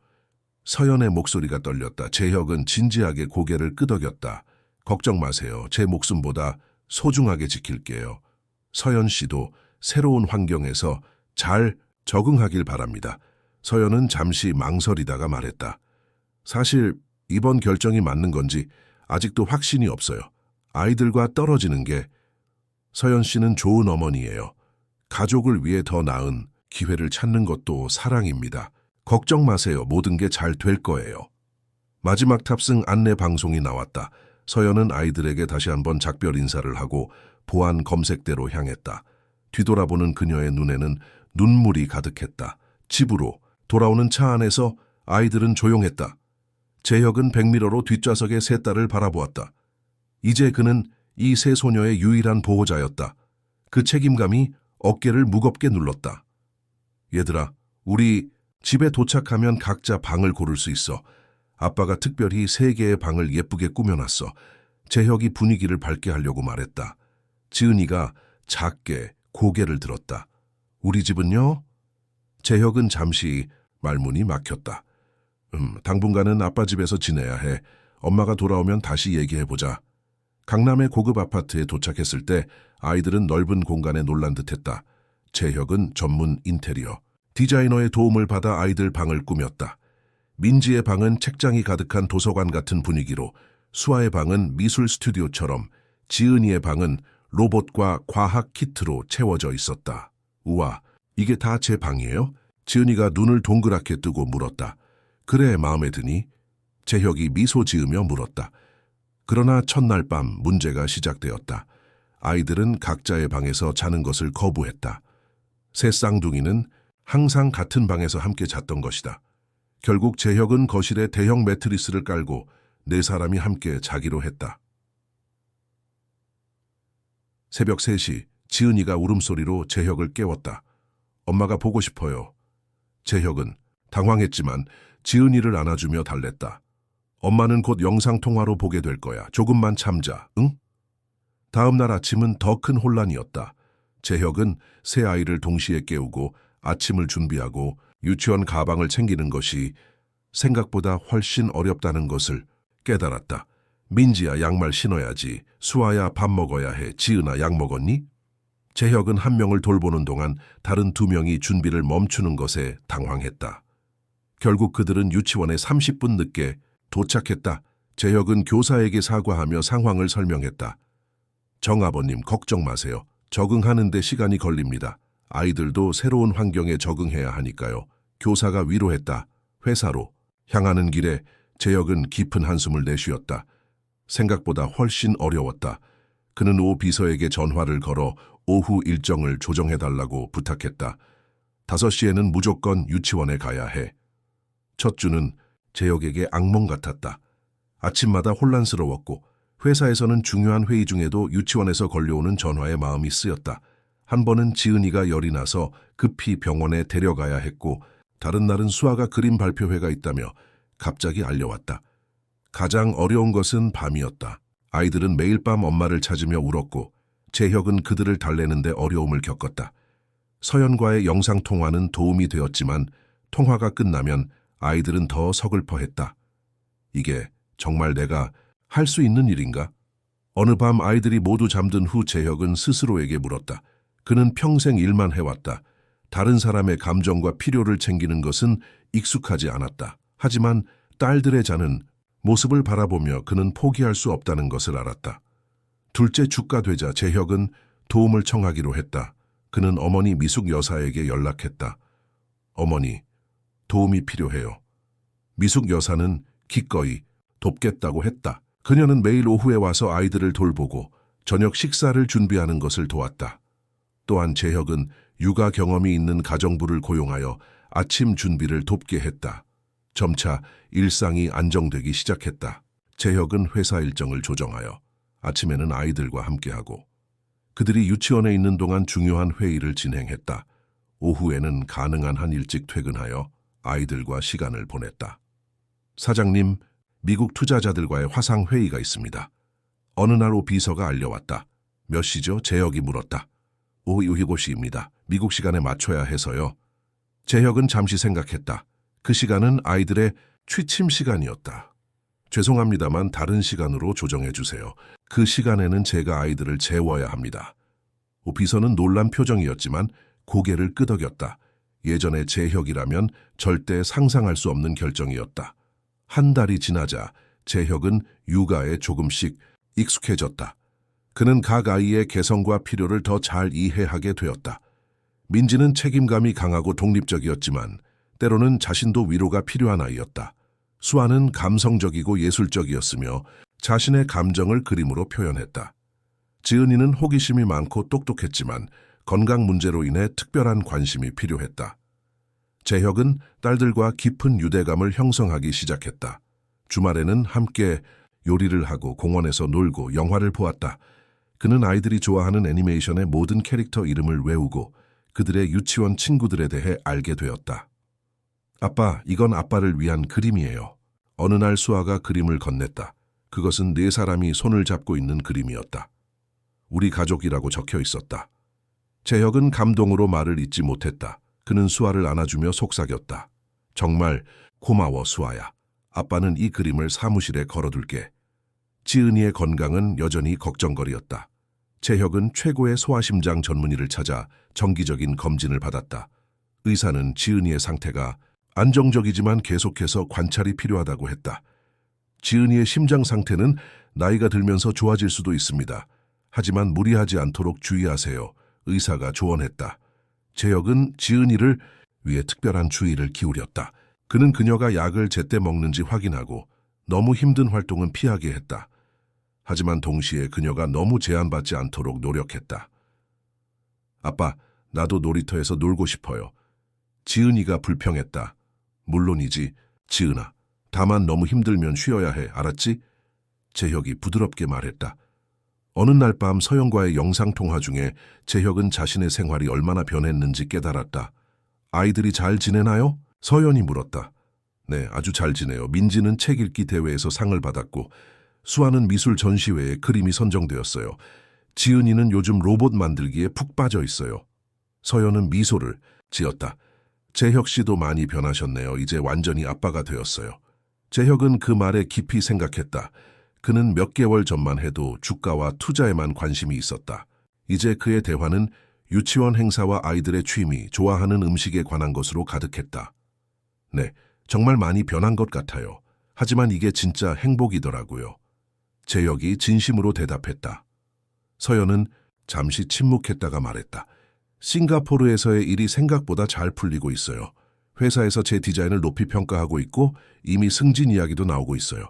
서연의 목소리가 떨렸다. 재혁은 진지하게 고개를 끄덕였다. 걱정 마세요. 제 목숨보다 소중하게 지킬게요. 서연 씨도 새로운 환경에서 잘 적응하길 바랍니다. 서연은 잠시 망설이다가 말했다. 사실 이번 결정이 맞는 건지 아직도 확신이 없어요. 아이들과 떨어지는 게 서연 씨는 좋은 어머니예요. 가족을 위해 더 나은 기회를 찾는 것도 사랑입니다. 걱정 마세요. 모든 게 잘 될 거예요. 마지막 탑승 안내 방송이 나왔다. 서연은 아이들에게 다시 한번 작별 인사를 하고 보안 검색대로 향했다. 뒤돌아보는 그녀의 눈에는 눈물이 가득했다. 집으로 돌아오는 차 안에서 아이들은 조용했다. 재혁은 백미러로 뒷좌석의 세 딸을 바라보았다. 이제 그는 이 세 소녀의 유일한 보호자였다. 그 책임감이 어깨를 무겁게 눌렀다. 얘들아, 우리 집에 도착하면 각자 방을 고를 수 있어. 아빠가 특별히 3개의 방을 예쁘게 꾸며놨어. 재혁이 분위기를 밝게 하려고 말했다. 지은이가 작게 고개를 들었다. 우리 집은요? 재혁은 잠시 말문이 막혔다. 당분간은 아빠 집에서 지내야 해. 엄마가 돌아오면 다시 얘기해보자. 강남의 고급 아파트에 도착했을 때 아이들은 넓은 공간에 놀란 듯했다. 재혁은 전문 인테리어 디자이너의 도움을 받아 아이들 방을 꾸몄다. 민지의 방은 책장이 가득한 도서관 같은 분위기로, 수아의 방은 미술 스튜디오처럼, 지은이의 방은 로봇과 과학 키트로 채워져 있었다. 우와, 이게 다 제 방이에요? 지은이가 눈을 동그랗게 뜨고 물었다. 그래, 마음에 드니? 재혁이 미소 지으며 물었다. 그러나 첫날 밤 문제가 시작되었다. 아이들은 각자의 방에서 자는 것을 거부했다. 새 쌍둥이는 항상 같은 방에서 함께 잤던 것이다. 결국 재혁은 거실에 대형 매트리스를 깔고 4사람이 함께 자기로 했다. 새벽 3시 지은이가 울음소리로 재혁을 깨웠다. 엄마가 보고 싶어요. 재혁은 당황했지만 지은이를 안아주며 달랬다. 엄마는 곧 영상통화로 보게 될 거야. 조금만 참자, 응? 다음 날 아침은 더 큰 혼란이었다. 재혁은 세 아이를 동시에 깨우고 아침을 준비하고 유치원 가방을 챙기는 것이 생각보다 훨씬 어렵다는 것을 깨달았다. 민지야, 양말 신어야지. 수아야, 밥 먹어야 해. 지은아, 약 먹었니? 재혁은 한 명을 돌보는 동안 다른 2명이 준비를 멈추는 것에 당황했다. 결국 그들은 유치원에 30분 늦게 도착했다. 재혁은 교사에게 사과하며 상황을 설명했다. 정아버님, 걱정 마세요. 적응하는 데 시간이 걸립니다. 아이들도 새로운 환경에 적응해야 하니까요. 교사가 위로했다. 회사로 향하는 길에 재혁은 깊은 한숨을 내쉬었다. 생각보다 훨씬 어려웠다. 그는 오 비서에게 전화를 걸어 오후 일정을 조정해달라고 부탁했다. 5시에는 무조건 유치원에 가야 해. 첫 주는 재혁에게 악몽 같았다. 아침마다 혼란스러웠고 회사에서는 중요한 회의 중에도 유치원에서 걸려오는 전화에 마음이 쓰였다. 한 번은 지은이가 열이 나서 급히 병원에 데려가야 했고 다른 날은 수아가 그림 발표회가 있다며 갑자기 알려왔다. 가장 어려운 것은 밤이었다. 아이들은 매일 밤 엄마를 찾으며 울었고 재혁은 그들을 달래는데 어려움을 겪었다. 서연과의 영상통화는 도움이 되었지만 통화가 끝나면 아이들은 더 서글퍼했다. 이게 정말 내가 할 수 있는 일인가? 어느 밤 아이들이 모두 잠든 후 재혁은 스스로에게 물었다. 그는 평생 일만 해왔다. 다른 사람의 감정과 필요를 챙기는 것은 익숙하지 않았다. 하지만 딸들의 자는 모습을 바라보며 그는 포기할 수 없다는 것을 알았다. 둘째 주가 되자 재혁은 도움을 청하기로 했다. 그는 어머니 미숙 여사에게 연락했다. 어머니, 도움이 필요해요. 미숙 여사는 기꺼이 돕겠다고 했다. 그녀는 매일 오후에 와서 아이들을 돌보고 저녁 식사를 준비하는 것을 도왔다. 또한 재혁은 육아 경험이 있는 가정부를 고용하여 아침 준비를 돕게 했다. 점차 일상이 안정되기 시작했다. 재혁은 회사 일정을 조정하여 아침에는 아이들과 함께하고 그들이 유치원에 있는 동안 중요한 회의를 진행했다. 오후에는 가능한 한 일찍 퇴근하여 아이들과 시간을 보냈다. 사장님, 미국 투자자들과의 화상 회의가 있습니다. 어느 날 오 비서가 알려왔다. 몇 시죠? 재혁이 물었다. 오후 7시입니다. 미국 시간에 맞춰야 해서요. 재혁은 잠시 생각했다. 그 시간은 아이들의 취침 시간이었다. 죄송합니다만 다른 시간으로 조정해 주세요. 그 시간에는 제가 아이들을 재워야 합니다. 비서는 놀란 표정이었지만 고개를 끄덕였다. 예전의 재혁이라면 절대 상상할 수 없는 결정이었다. 한 달이 지나자 재혁은 육아에 조금씩 익숙해졌다. 그는 각 아이의 개성과 필요를 더 잘 이해하게 되었다. 민지는 책임감이 강하고 독립적이었지만 때로는 자신도 위로가 필요한 아이였다. 수아는 감성적이고 예술적이었으며 자신의 감정을 그림으로 표현했다. 지은이는 호기심이 많고 똑똑했지만 건강 문제로 인해 특별한 관심이 필요했다. 재혁은 딸들과 깊은 유대감을 형성하기 시작했다. 주말에는 함께 요리를 하고 공원에서 놀고 영화를 보았다. 그는 아이들이 좋아하는 애니메이션의 모든 캐릭터 이름을 외우고 그들의 유치원 친구들에 대해 알게 되었다. 아빠, 이건 아빠를 위한 그림이에요. 어느 날 수아가 그림을 건넸다. 그것은 네 사람이 손을 잡고 있는 그림이었다. 우리 가족이라고 적혀 있었다. 재혁은 감동으로 말을 잇지 못했다. 그는 수아를 안아주며 속삭였다. 정말 고마워, 수아야. 아빠는 이 그림을 사무실에 걸어둘게. 지은이의 건강은 여전히 걱정거리였다. 재혁은 최고의 소아심장 전문의를 찾아 정기적인 검진을 받았다. 의사는 지은이의 상태가 안정적이지만 계속해서 관찰이 필요하다고 했다. 지은이의 심장 상태는 나이가 들면서 좋아질 수도 있습니다. 하지만 무리하지 않도록 주의하세요. 의사가 조언했다. 재혁은 지은이를 위해 특별한 주의를 기울였다. 그는 그녀가 약을 제때 먹는지 확인하고 너무 힘든 활동은 피하게 했다. 하지만 동시에 그녀가 너무 제한받지 않도록 노력했다. 아빠, 나도 놀이터에서 놀고 싶어요. 지은이가 불평했다. 물론이지, 지은아. 다만 너무 힘들면 쉬어야 해, 알았지? 재혁이 부드럽게 말했다. 어느 날 밤 서연과의 영상통화 중에 재혁은 자신의 생활이 얼마나 변했는지 깨달았다. 아이들이 잘 지내나요? 서연이 물었다. 네, 아주 잘 지내요. 민지는 책 읽기 대회에서 상을 받았고 수아는 미술 전시회에 그림이 선정되었어요. 지은이는 요즘 로봇 만들기에 푹 빠져 있어요. 서연은 미소를 지었다. 재혁 씨도 많이 변하셨네요. 이제 완전히 아빠가 되었어요. 재혁은 그 말에 깊이 생각했다. 그는 몇 개월 전만 해도 주가와 투자에만 관심이 있었다. 이제 그의 대화는 유치원 행사와 아이들의 취미, 좋아하는 음식에 관한 것으로 가득했다. 네, 정말 많이 변한 것 같아요. 하지만 이게 진짜 행복이더라고요. 재혁이 진심으로 대답했다. 서연은 잠시 침묵했다가 말했다. 싱가포르에서의 일이 생각보다 잘 풀리고 있어요. 회사에서 제 디자인을 높이 평가하고 있고 이미 승진 이야기도 나오고 있어요.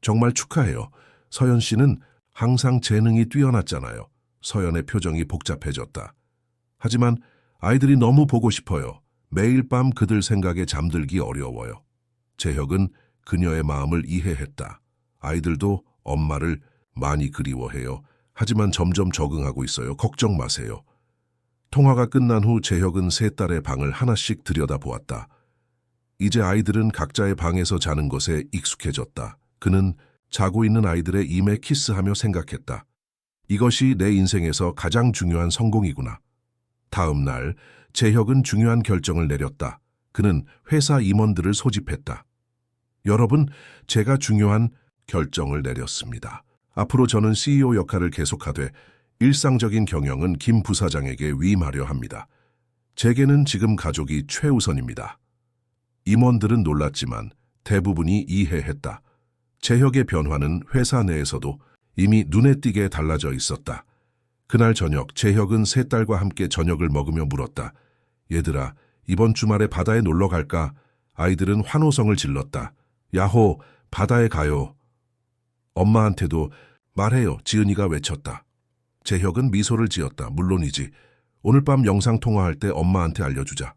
정말 축하해요. 서연 씨는 항상 재능이 뛰어났잖아요. 서연의 표정이 복잡해졌다. 하지만 아이들이 너무 보고 싶어요. 매일 밤 그들 생각에 잠들기 어려워요. 재혁은 그녀의 마음을 이해했다. 아이들도 엄마를 많이 그리워해요. 하지만 점점 적응하고 있어요. 걱정 마세요. 통화가 끝난 후 재혁은 세 딸의 방을 하나씩 들여다보았다. 이제 아이들은 각자의 방에서 자는 것에 익숙해졌다. 그는 자고 있는 아이들의 임에 키스하며 생각했다. 이것이 내 인생에서 가장 중요한 성공이구나. 다음 날 재혁은 중요한 결정을 내렸다. 그는 회사 임원들을 소집했다. 여러분, 제가 중요한 결정을 내렸습니다. 앞으로 저는 CEO 역할을 계속하되 일상적인 경영은 김 부사장에게 위임하려 합니다. 제게는 지금 가족이 최우선입니다. 임원들은 놀랐지만 대부분이 이해했다. 재혁의 변화는 회사 내에서도 이미 눈에 띄게 달라져 있었다. 그날 저녁 재혁은 세 딸과 함께 저녁을 먹으며 물었다. 얘들아, 이번 주말에 바다에 놀러 갈까? 아이들은 환호성을 질렀다. 야호, 바다에 가요. 엄마한테도 말해요, 지은이가 외쳤다. 재혁은 미소를 지었다. 물론이지. 오늘 밤 영상통화할 때 엄마한테 알려주자.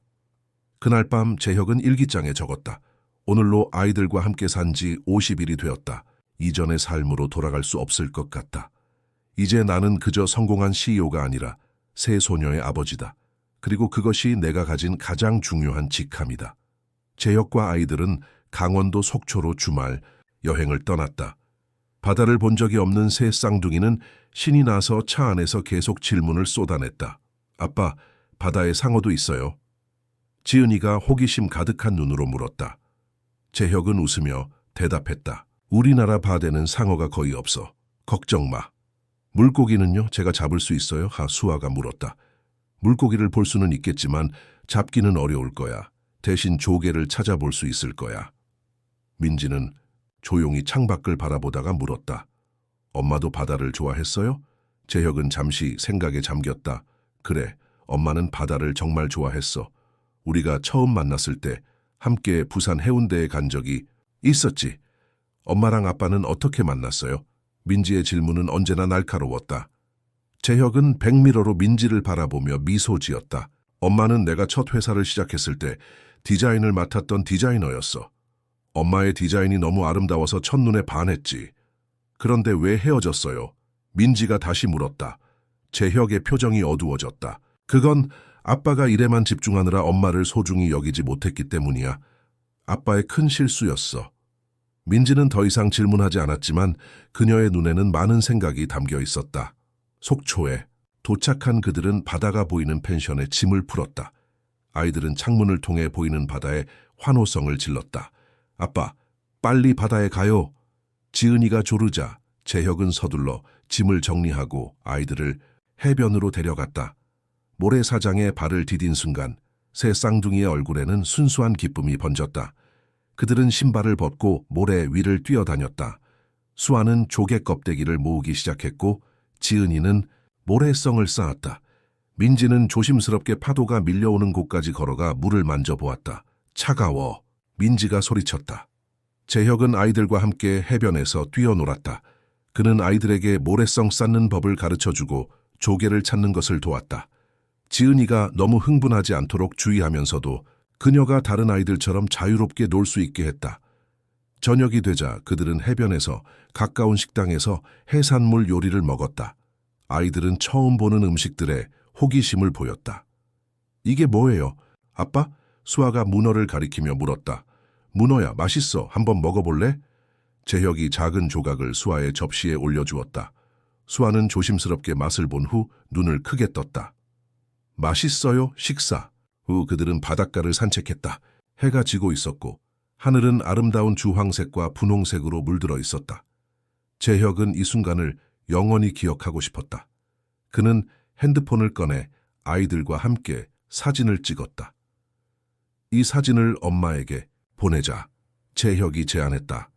그날 밤 재혁은 일기장에 적었다. 오늘로 아이들과 함께 산 지 50일이 되었다. 이전의 삶으로 돌아갈 수 없을 것 같다. 이제 나는 그저 성공한 CEO가 아니라 세 소녀의 아버지다. 그리고 그것이 내가 가진 가장 중요한 직함이다. 재혁과 아이들은 강원도 속초로 주말 여행을 떠났다. 바다를 본 적이 없는 새 쌍둥이는 신이 나서 차 안에서 계속 질문을 쏟아냈다. 아빠, 바다에 상어도 있어요? 지은이가 호기심 가득한 눈으로 물었다. 재혁은 웃으며 대답했다. 우리나라 바다에는 상어가 거의 없어. 걱정 마. 물고기는요? 제가 잡을 수 있어요? 수아가 물었다. 물고기를 볼 수는 있겠지만 잡기는 어려울 거야. 대신 조개를 찾아볼 수 있을 거야. 민지는 조용히 창밖을 바라보다가 물었다. 엄마도 바다를 좋아했어요? 재혁은 잠시 생각에 잠겼다. 그래, 엄마는 바다를 정말 좋아했어. 우리가 처음 만났을 때 함께 부산 해운대에 간 적이 있었지. 엄마랑 아빠는 어떻게 만났어요? 민지의 질문은 언제나 날카로웠다. 재혁은 백미러로 민지를 바라보며 미소 지었다. 엄마는 내가 첫 회사를 시작했을 때 디자인을 맡았던 디자이너였어. 엄마의 디자인이 너무 아름다워서 첫눈에 반했지. 그런데 왜 헤어졌어요? 민지가 다시 물었다. 재혁의 표정이 어두워졌다. 그건 아빠가 일에만 집중하느라 엄마를 소중히 여기지 못했기 때문이야. 아빠의 큰 실수였어. 민지는 더 이상 질문하지 않았지만 그녀의 눈에는 많은 생각이 담겨 있었다. 속초에 도착한 그들은 바다가 보이는 펜션에 짐을 풀었다. 아이들은 창문을 통해 보이는 바다에 환호성을 질렀다. 아빠, 빨리 바다에 가요. 지은이가 조르자 재혁은 서둘러 짐을 정리하고 아이들을 해변으로 데려갔다. 모래사장에 발을 디딘 순간 새 쌍둥이의 얼굴에는 순수한 기쁨이 번졌다. 그들은 신발을 벗고 모래 위를 뛰어다녔다. 수아는 조개 껍데기를 모으기 시작했고 지은이는 모래성을 쌓았다. 민지는 조심스럽게 파도가 밀려오는 곳까지 걸어가 물을 만져보았다. 차가워. 민지가 소리쳤다. 재혁은 아이들과 함께 해변에서 뛰어놀았다. 그는 아이들에게 모래성 쌓는 법을 가르쳐주고 조개를 찾는 것을 도왔다. 지은이가 너무 흥분하지 않도록 주의하면서도 그녀가 다른 아이들처럼 자유롭게 놀 수 있게 했다. 저녁이 되자 그들은 해변에서 가까운 식당에서 해산물 요리를 먹었다. 아이들은 처음 보는 음식들에 호기심을 보였다. 이게 뭐예요? 아빠? 수아가 문어를 가리키며 물었다. 문어야, 맛있어. 한번 먹어볼래? 재혁이 작은 조각을 수아의 접시에 올려주었다. 수아는 조심스럽게 맛을 본 후 눈을 크게 떴다. 맛있어요? 식사. 후 그들은 바닷가를 산책했다. 해가 지고 있었고 하늘은 아름다운 주황색과 분홍색으로 물들어 있었다. 재혁은 이 순간을 영원히 기억하고 싶었다. 그는 핸드폰을 꺼내 아이들과 함께 사진을 찍었다. 이 사진을 엄마에게 보내자 재혁이 제안했다.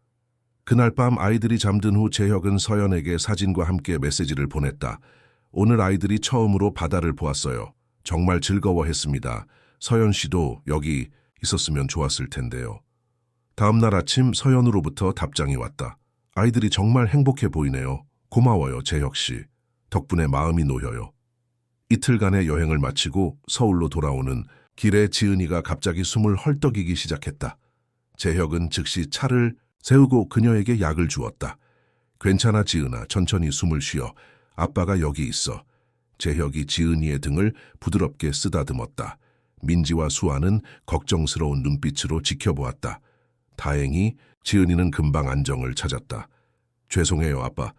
그날 밤 아이들이 잠든 후 재혁은 서연에게 사진과 함께 메시지를 보냈다. 오늘 아이들이 처음으로 바다를 보았어요. 정말 즐거워했습니다. 서연 씨도 여기 있었으면 좋았을 텐데요. 다음 날 아침 서연으로부터 답장이 왔다. 아이들이 정말 행복해 보이네요. 고마워요, 재혁 씨. 덕분에 마음이 놓여요. 이틀간의 여행을 마치고 서울로 돌아오는 길에 지은이가 갑자기 숨을 헐떡이기 시작했다. 재혁은 즉시 차를 세우고 그녀에게 약을 주었다. 괜찮아, 지은아. 천천히 숨을 쉬어. 아빠가 여기 있어. 재혁이 지은이의 등을 부드럽게 쓰다듬었다. 민지와 수아는 걱정스러운 눈빛으로 지켜보았다. 다행히 지은이는 금방 안정을 찾았다. 죄송해요, 아빠.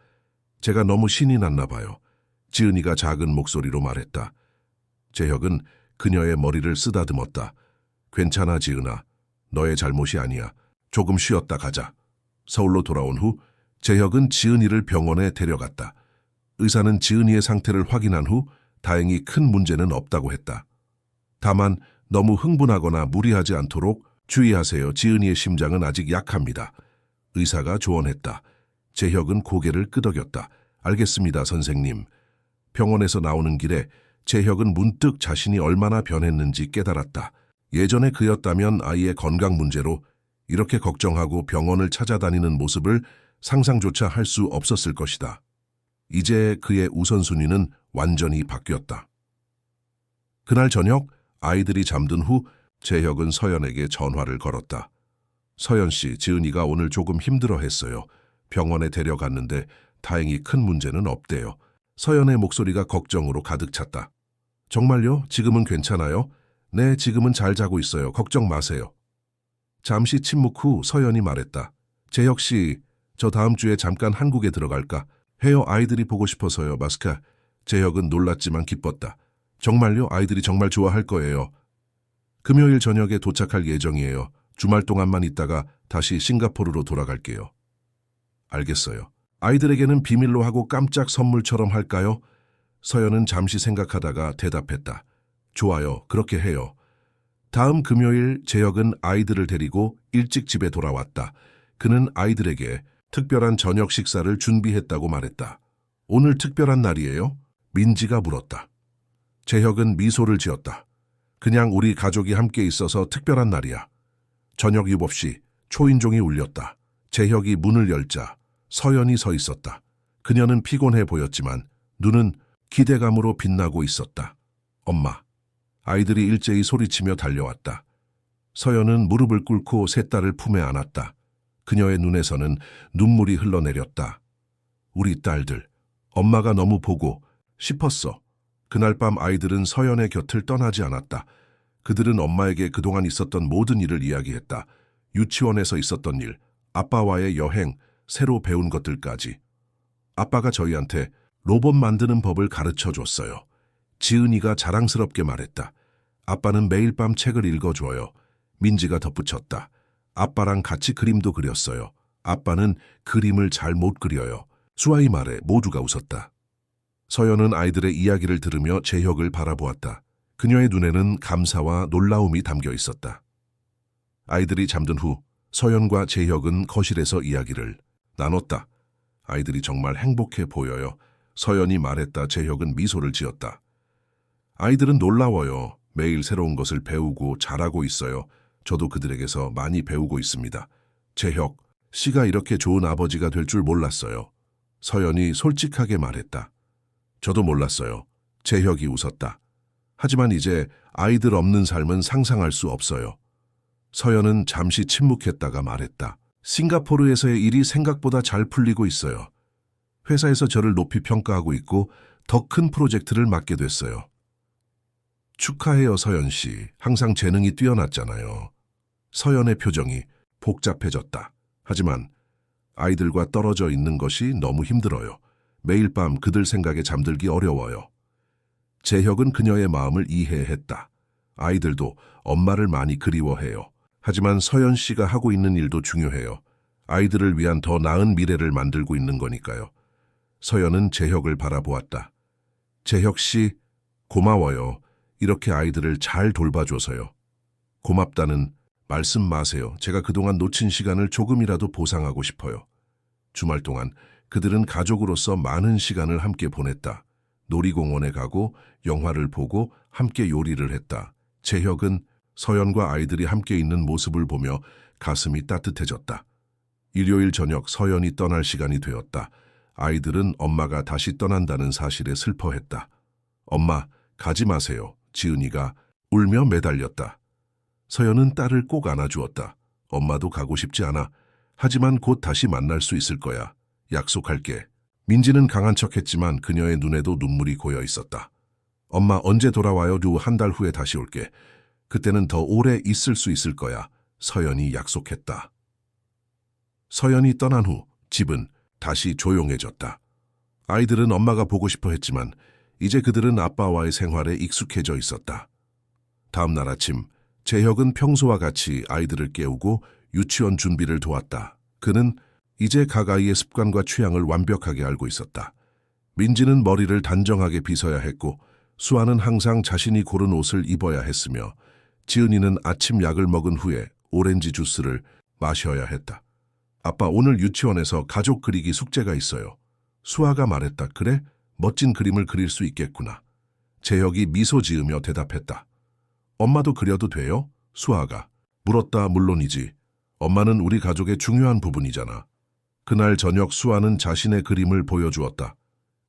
제가 너무 신이 났나 봐요. 지은이가 작은 목소리로 말했다. 재혁은 그녀의 머리를 쓰다듬었다. 괜찮아, 지은아. 너의 잘못이 아니야. 조금 쉬었다 가자. 서울로 돌아온 후 재혁은 지은이를 병원에 데려갔다. 의사는 지은이의 상태를 확인한 후 다행히 큰 문제는 없다고 했다. 다만 너무 흥분하거나 무리하지 않도록 주의하세요. 지은이의 심장은 아직 약합니다. 의사가 조언했다. 재혁은 고개를 끄덕였다. 알겠습니다, 선생님. 병원에서 나오는 길에 재혁은 문득 자신이 얼마나 변했는지 깨달았다. 예전에 그였다면 아이의 건강 문제로 이렇게 걱정하고 병원을 찾아다니는 모습을 상상조차 할 수 없었을 것이다. 이제 그의 우선순위는 완전히 바뀌었다. 그날 저녁 아이들이 잠든 후 재혁은 서연에게 전화를 걸었다. 서연 씨, 지은이가 오늘 조금 힘들어했어요. 병원에 데려갔는데 다행히 큰 문제는 없대요. 서연의 목소리가 걱정으로 가득 찼다. 정말요? 지금은 괜찮아요? 네, 지금은 잘 자고 있어요. 걱정 마세요. 잠시 침묵 후 서연이 말했다. 재혁 씨, 저 다음 주에 잠깐 한국에 들어갈까 해요. 아이들이 보고 싶어서요. 마스카. 재혁은 놀랐지만 기뻤다. 정말요? 아이들이 정말 좋아할 거예요. 금요일 저녁에 도착할 예정이에요. 주말 동안만 있다가 다시 싱가포르로 돌아갈게요. 알겠어요. 아이들에게는 비밀로 하고 깜짝 선물처럼 할까요? 서연은 잠시 생각하다가 대답했다. 좋아요. 그렇게 해요. 다음 금요일 재혁은 아이들을 데리고 일찍 집에 돌아왔다. 그는 아이들에게 특별한 저녁 식사를 준비했다고 말했다. 오늘 특별한 날이에요? 민지가 물었다. 재혁은 미소를 지었다. 그냥 우리 가족이 함께 있어서 특별한 날이야. 저녁 7시 초인종이 울렸다. 재혁이 문을 열자 서연이 서 있었다. 그녀는 피곤해 보였지만 눈은 기대감으로 빛나고 있었다. 엄마. 아이들이 일제히 소리치며 달려왔다. 서연은 무릎을 꿇고 세 딸을 품에 안았다. 그녀의 눈에서는 눈물이 흘러내렸다. 우리 딸들, 엄마가 너무 보고 싶었어. 그날 밤 아이들은 서연의 곁을 떠나지 않았다. 그들은 엄마에게 그동안 있었던 모든 일을 이야기했다. 유치원에서 있었던 일, 아빠와의 여행, 새로 배운 것들까지. 아빠가 저희한테 로봇 만드는 법을 가르쳐 줬어요. 지은이가 자랑스럽게 말했다. 아빠는 매일 밤 책을 읽어줘요. 민지가 덧붙였다. 아빠랑 같이 그림도 그렸어요. 아빠는 그림을 잘 못 그려요. 수아의 말에 모두가 웃었다. 서연은 아이들의 이야기를 들으며 재혁을 바라보았다. 그녀의 눈에는 감사와 놀라움이 담겨 있었다. 아이들이 잠든 후 서연과 재혁은 거실에서 이야기를 나눴다. 아이들이 정말 행복해 보여요. 서연이 말했다. 재혁은 미소를 지었다. 아이들은 놀라워요. 매일 새로운 것을 배우고 잘하고 있어요. 저도 그들에게서 많이 배우고 있습니다. 재혁, 씨가 이렇게 좋은 아버지가 될 줄 몰랐어요. 서연이 솔직하게 말했다. 저도 몰랐어요. 재혁이 웃었다. 하지만 이제 아이들 없는 삶은 상상할 수 없어요. 서연은 잠시 침묵했다가 말했다. 싱가포르에서의 일이 생각보다 잘 풀리고 있어요. 회사에서 저를 높이 평가하고 있고 더 큰 프로젝트를 맡게 됐어요. 축하해요, 서연 씨. 항상 재능이 뛰어났잖아요. 서연의 표정이 복잡해졌다. 하지만 아이들과 떨어져 있는 것이 너무 힘들어요. 매일 밤 그들 생각에 잠들기 어려워요. 재혁은 그녀의 마음을 이해했다. 아이들도 엄마를 많이 그리워해요. 하지만 서연 씨가 하고 있는 일도 중요해요. 아이들을 위한 더 나은 미래를 만들고 있는 거니까요. 서연은 재혁을 바라보았다. 재혁 씨, 고마워요. 이렇게 아이들을 잘 돌봐줘서요. 고맙다는 말씀 마세요. 제가 그동안 놓친 시간을 조금이라도 보상하고 싶어요. 주말 동안 그들은 가족으로서 많은 시간을 함께 보냈다. 놀이공원에 가고 영화를 보고 함께 요리를 했다. 재혁은 서연과 아이들이 함께 있는 모습을 보며 가슴이 따뜻해졌다. 일요일 저녁 서연이 떠날 시간이 되었다. 아이들은 엄마가 다시 떠난다는 사실에 슬퍼했다. 엄마, 가지 마세요. 지은이가 울며 매달렸다. 서연은 딸을 꼭 안아주었다. 엄마도 가고 싶지 않아. 하지만 곧 다시 만날 수 있을 거야. 약속할게. 민지는 강한 척했지만 그녀의 눈에도 눈물이 고여 있었다. 엄마 언제 돌아와요? 한 달 후에 다시 올게. 그때는 더 오래 있을 수 있을 거야. 서연이 약속했다. 서연이 떠난 후 집은 다시 조용해졌다. 아이들은 엄마가 보고 싶어 했지만 이제 그들은 아빠와의 생활에 익숙해져 있었다. 다음 날 아침 재혁은 평소와 같이 아이들을 깨우고 유치원 준비를 도왔다. 그는 이제 가가이의 습관과 취향을 완벽하게 알고 있었다. 민지는 머리를 단정하게 빗어야 했고 수아는 항상 자신이 고른 옷을 입어야 했으며 지은이는 아침 약을 먹은 후에 오렌지 주스를 마셔야 했다. 아빠, 오늘 유치원에서 가족 그리기 숙제가 있어요. 수아가 말했다. 그래? 멋진 그림을 그릴 수 있겠구나. 재혁이 미소 지으며 대답했다. 엄마도 그려도 돼요? 수아가 물었다. 물론이지. 엄마는 우리 가족의 중요한 부분이잖아. 그날 저녁 수아는 자신의 그림을 보여주었다.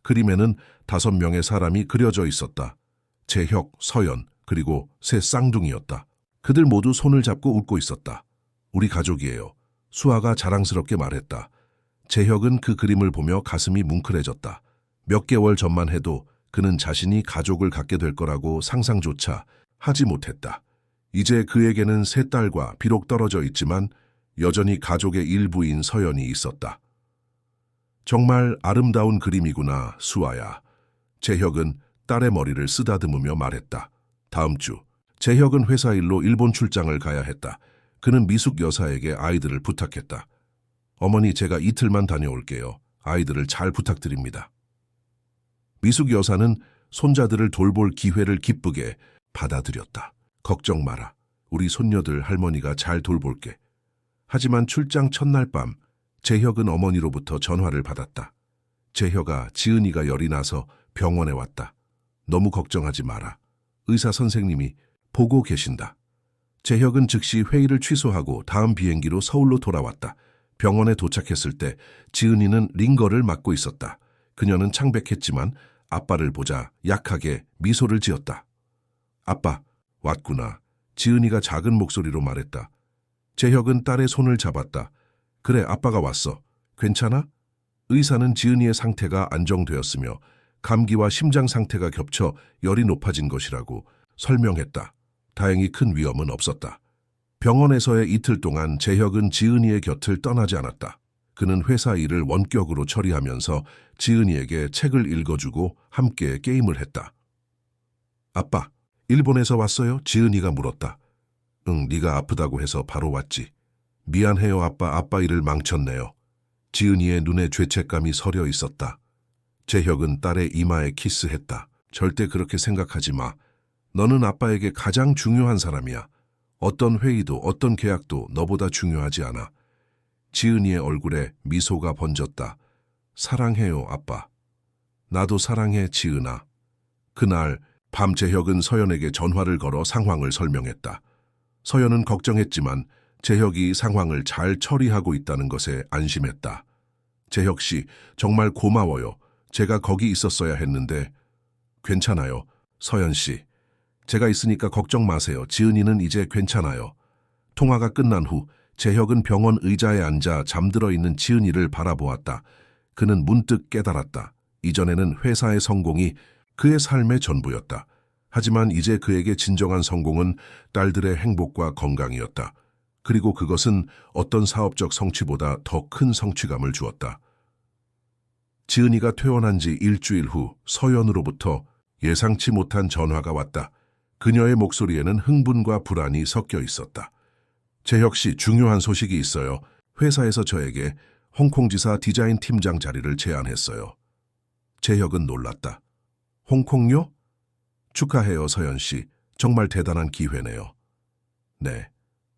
그림에는 5명의 사람이 그려져 있었다. 재혁, 서연, 그리고 세 쌍둥이였다. 그들 모두 손을 잡고 웃고 있었다. 우리 가족이에요. 수아가 자랑스럽게 말했다. 재혁은 그 그림을 보며 가슴이 뭉클해졌다. 몇 개월 전만 해도 그는 자신이 가족을 갖게 될 거라고 상상조차 하지 못했다. 이제 그에게는 세 딸과 비록 떨어져 있지만 여전히 가족의 일부인 서연이 있었다. 정말 아름다운 그림이구나, 수아야. 재혁은 딸의 머리를 쓰다듬으며 말했다. 다음 주 재혁은 회사 일로 일본 출장을 가야 했다. 그는 미숙 여사에게 아이들을 부탁했다. 어머니, 제가 이틀만 다녀올게요. 아이들을 잘 부탁드립니다. 미숙 여사는 손자들을 돌볼 기회를 기쁘게 받아들였다. 걱정 마라. 우리 손녀들 할머니가 잘 돌볼게. 하지만 출장 첫날 밤 재혁은 어머니로부터 전화를 받았다. 재혁아, 지은이가 열이 나서 병원에 왔다. 너무 걱정하지 마라. 의사 선생님이 보고 계신다. 재혁은 즉시 회의를 취소하고 다음 비행기로 서울로 돌아왔다. 병원에 도착했을 때 지은이는 링거를 맡고 있었다. 그녀는 창백했지만 아빠를 보자 약하게 미소를 지었다. 아빠, 왔구나. 지은이가 작은 목소리로 말했다. 재혁은 딸의 손을 잡았다. 그래, 아빠가 왔어. 괜찮아? 의사는 지은이의 상태가 안정되었으며 감기와 심장 상태가 겹쳐 열이 높아진 것이라고 설명했다. 다행히 큰 위험은 없었다. 병원에서의 이틀 동안 재혁은 지은이의 곁을 떠나지 않았다. 그는 회사 일을 원격으로 처리하면서 지은이에게 책을 읽어주고 함께 게임을 했다. 아빠, 일본에서 왔어요? 지은이가 물었다. 응, 네가 아프다고 해서 바로 왔지. 미안해요, 아빠. 아빠 일을 망쳤네요. 지은이의 눈에 죄책감이 서려 있었다. 재혁은 딸의 이마에 키스했다. 절대 그렇게 생각하지 마. 너는 아빠에게 가장 중요한 사람이야. 어떤 회의도 어떤 계약도 너보다 중요하지 않아. 지은이의 얼굴에 미소가 번졌다. 사랑해요, 아빠. 나도 사랑해, 지은아. 그날 밤 재혁은 서연에게 전화를 걸어 상황을 설명했다. 서연은 걱정했지만 재혁이 상황을 잘 처리하고 있다는 것에 안심했다. 재혁 씨, 정말 고마워요. 제가 거기 있었어야 했는데. 괜찮아요, 서연 씨. 제가 있으니까 걱정 마세요. 지은이는 이제 괜찮아요. 통화가 끝난 후 재혁은 병원 의자에 앉아 잠들어 있는 지은이를 바라보았다. 그는 문득 깨달았다. 이전에는 회사의 성공이 그의 삶의 전부였다. 하지만 이제 그에게 진정한 성공은 딸들의 행복과 건강이었다. 그리고 그것은 어떤 사업적 성취보다 더 큰 성취감을 주었다. 지은이가 퇴원한 지 일주일 후 서연으로부터 예상치 못한 전화가 왔다. 그녀의 목소리에는 흥분과 불안이 섞여 있었다. 재혁 씨, 중요한 소식이 있어요. 회사에서 저에게 홍콩지사 디자인 팀장 자리를 제안했어요. 재혁은 놀랐다. 홍콩요? 축하해요, 서연 씨. 정말 대단한 기회네요. 네,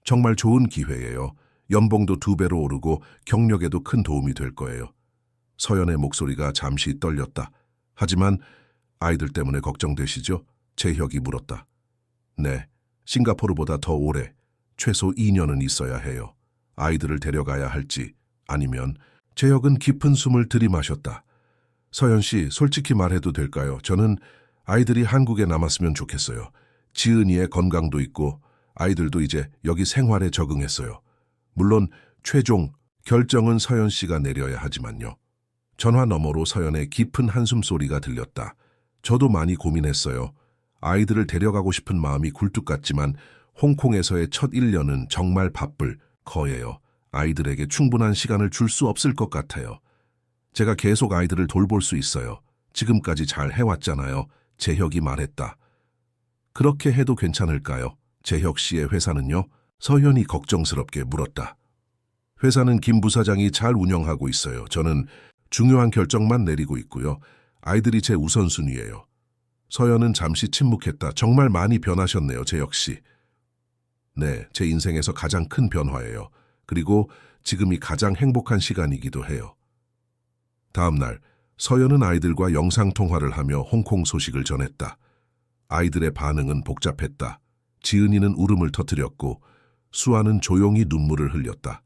정말 좋은 기회예요. 연봉도 2배로 오르고 경력에도 큰 도움이 될 거예요. 서연의 목소리가 잠시 떨렸다. 하지만 아이들 때문에 걱정되시죠? 재혁이 물었다. 네, 싱가포르보다 더 오래, 최소 2년은 있어야 해요. 아이들을 데려가야 할지 아니면. 재혁은 깊은 숨을 들이마셨다. 서연 씨, 솔직히 말해도 될까요? 저는 아이들이 한국에 남았으면 좋겠어요. 지은이의 건강도 있고 아이들도 이제 여기 생활에 적응했어요. 물론 최종 결정은 서연 씨가 내려야 하지만요. 전화 너머로 서연의 깊은 한숨 소리가 들렸다. 저도 많이 고민했어요. 아이들을 데려가고 싶은 마음이 굴뚝 같지만 홍콩에서의 첫 1년은 정말 바쁠 거예요. 아이들에게 충분한 시간을 줄 수 없을 것 같아요. 제가 계속 아이들을 돌볼 수 있어요. 지금까지 잘 해왔잖아요. 재혁이 말했다. 그렇게 해도 괜찮을까요? 재혁 씨의 회사는요? 서연이 걱정스럽게 물었다. 회사는 김 부사장이 잘 운영하고 있어요. 저는 중요한 결정만 내리고 있고요. 아이들이 제 우선순위예요. 서연은 잠시 침묵했다. 정말 많이 변하셨네요, 재혁 씨. 네, 제 인생에서 가장 큰 변화예요. 그리고 지금이 가장 행복한 시간이기도 해요. 다음 날 서연은 아이들과 영상통화를 하며 홍콩 소식을 전했다. 아이들의 반응은 복잡했다. 지은이는 울음을 터뜨렸고 수아는 조용히 눈물을 흘렸다.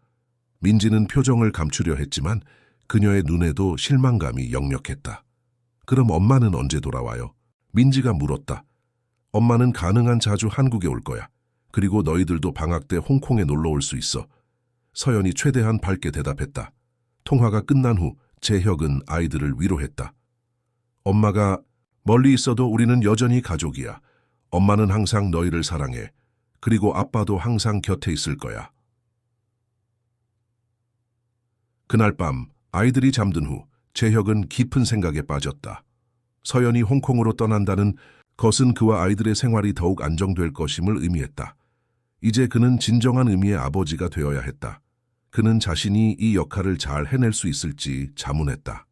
민지는 표정을 감추려 했지만 그녀의 눈에도 실망감이 역력했다. 그럼 엄마는 언제 돌아와요? 민지가 물었다. 엄마는 가능한 자주 한국에 올 거야. 그리고 너희들도 방학 때 홍콩에 놀러 올 수 있어. 서연이 최대한 밝게 대답했다. 통화가 끝난 후 재혁은 아이들을 위로했다. 엄마가 멀리 있어도 우리는 여전히 가족이야. 엄마는 항상 너희를 사랑해. 그리고 아빠도 항상 곁에 있을 거야. 그날 밤 아이들이 잠든 후 재혁은 깊은 생각에 빠졌다. 서연이 홍콩으로 떠난다는 그것은 그와 아이들의 생활이 더욱 안정될 것임을 의미했다. 이제 그는 진정한 의미의 아버지가 되어야 했다. 그는 자신이 이 역할을 잘 해낼 수 있을지 자문했다.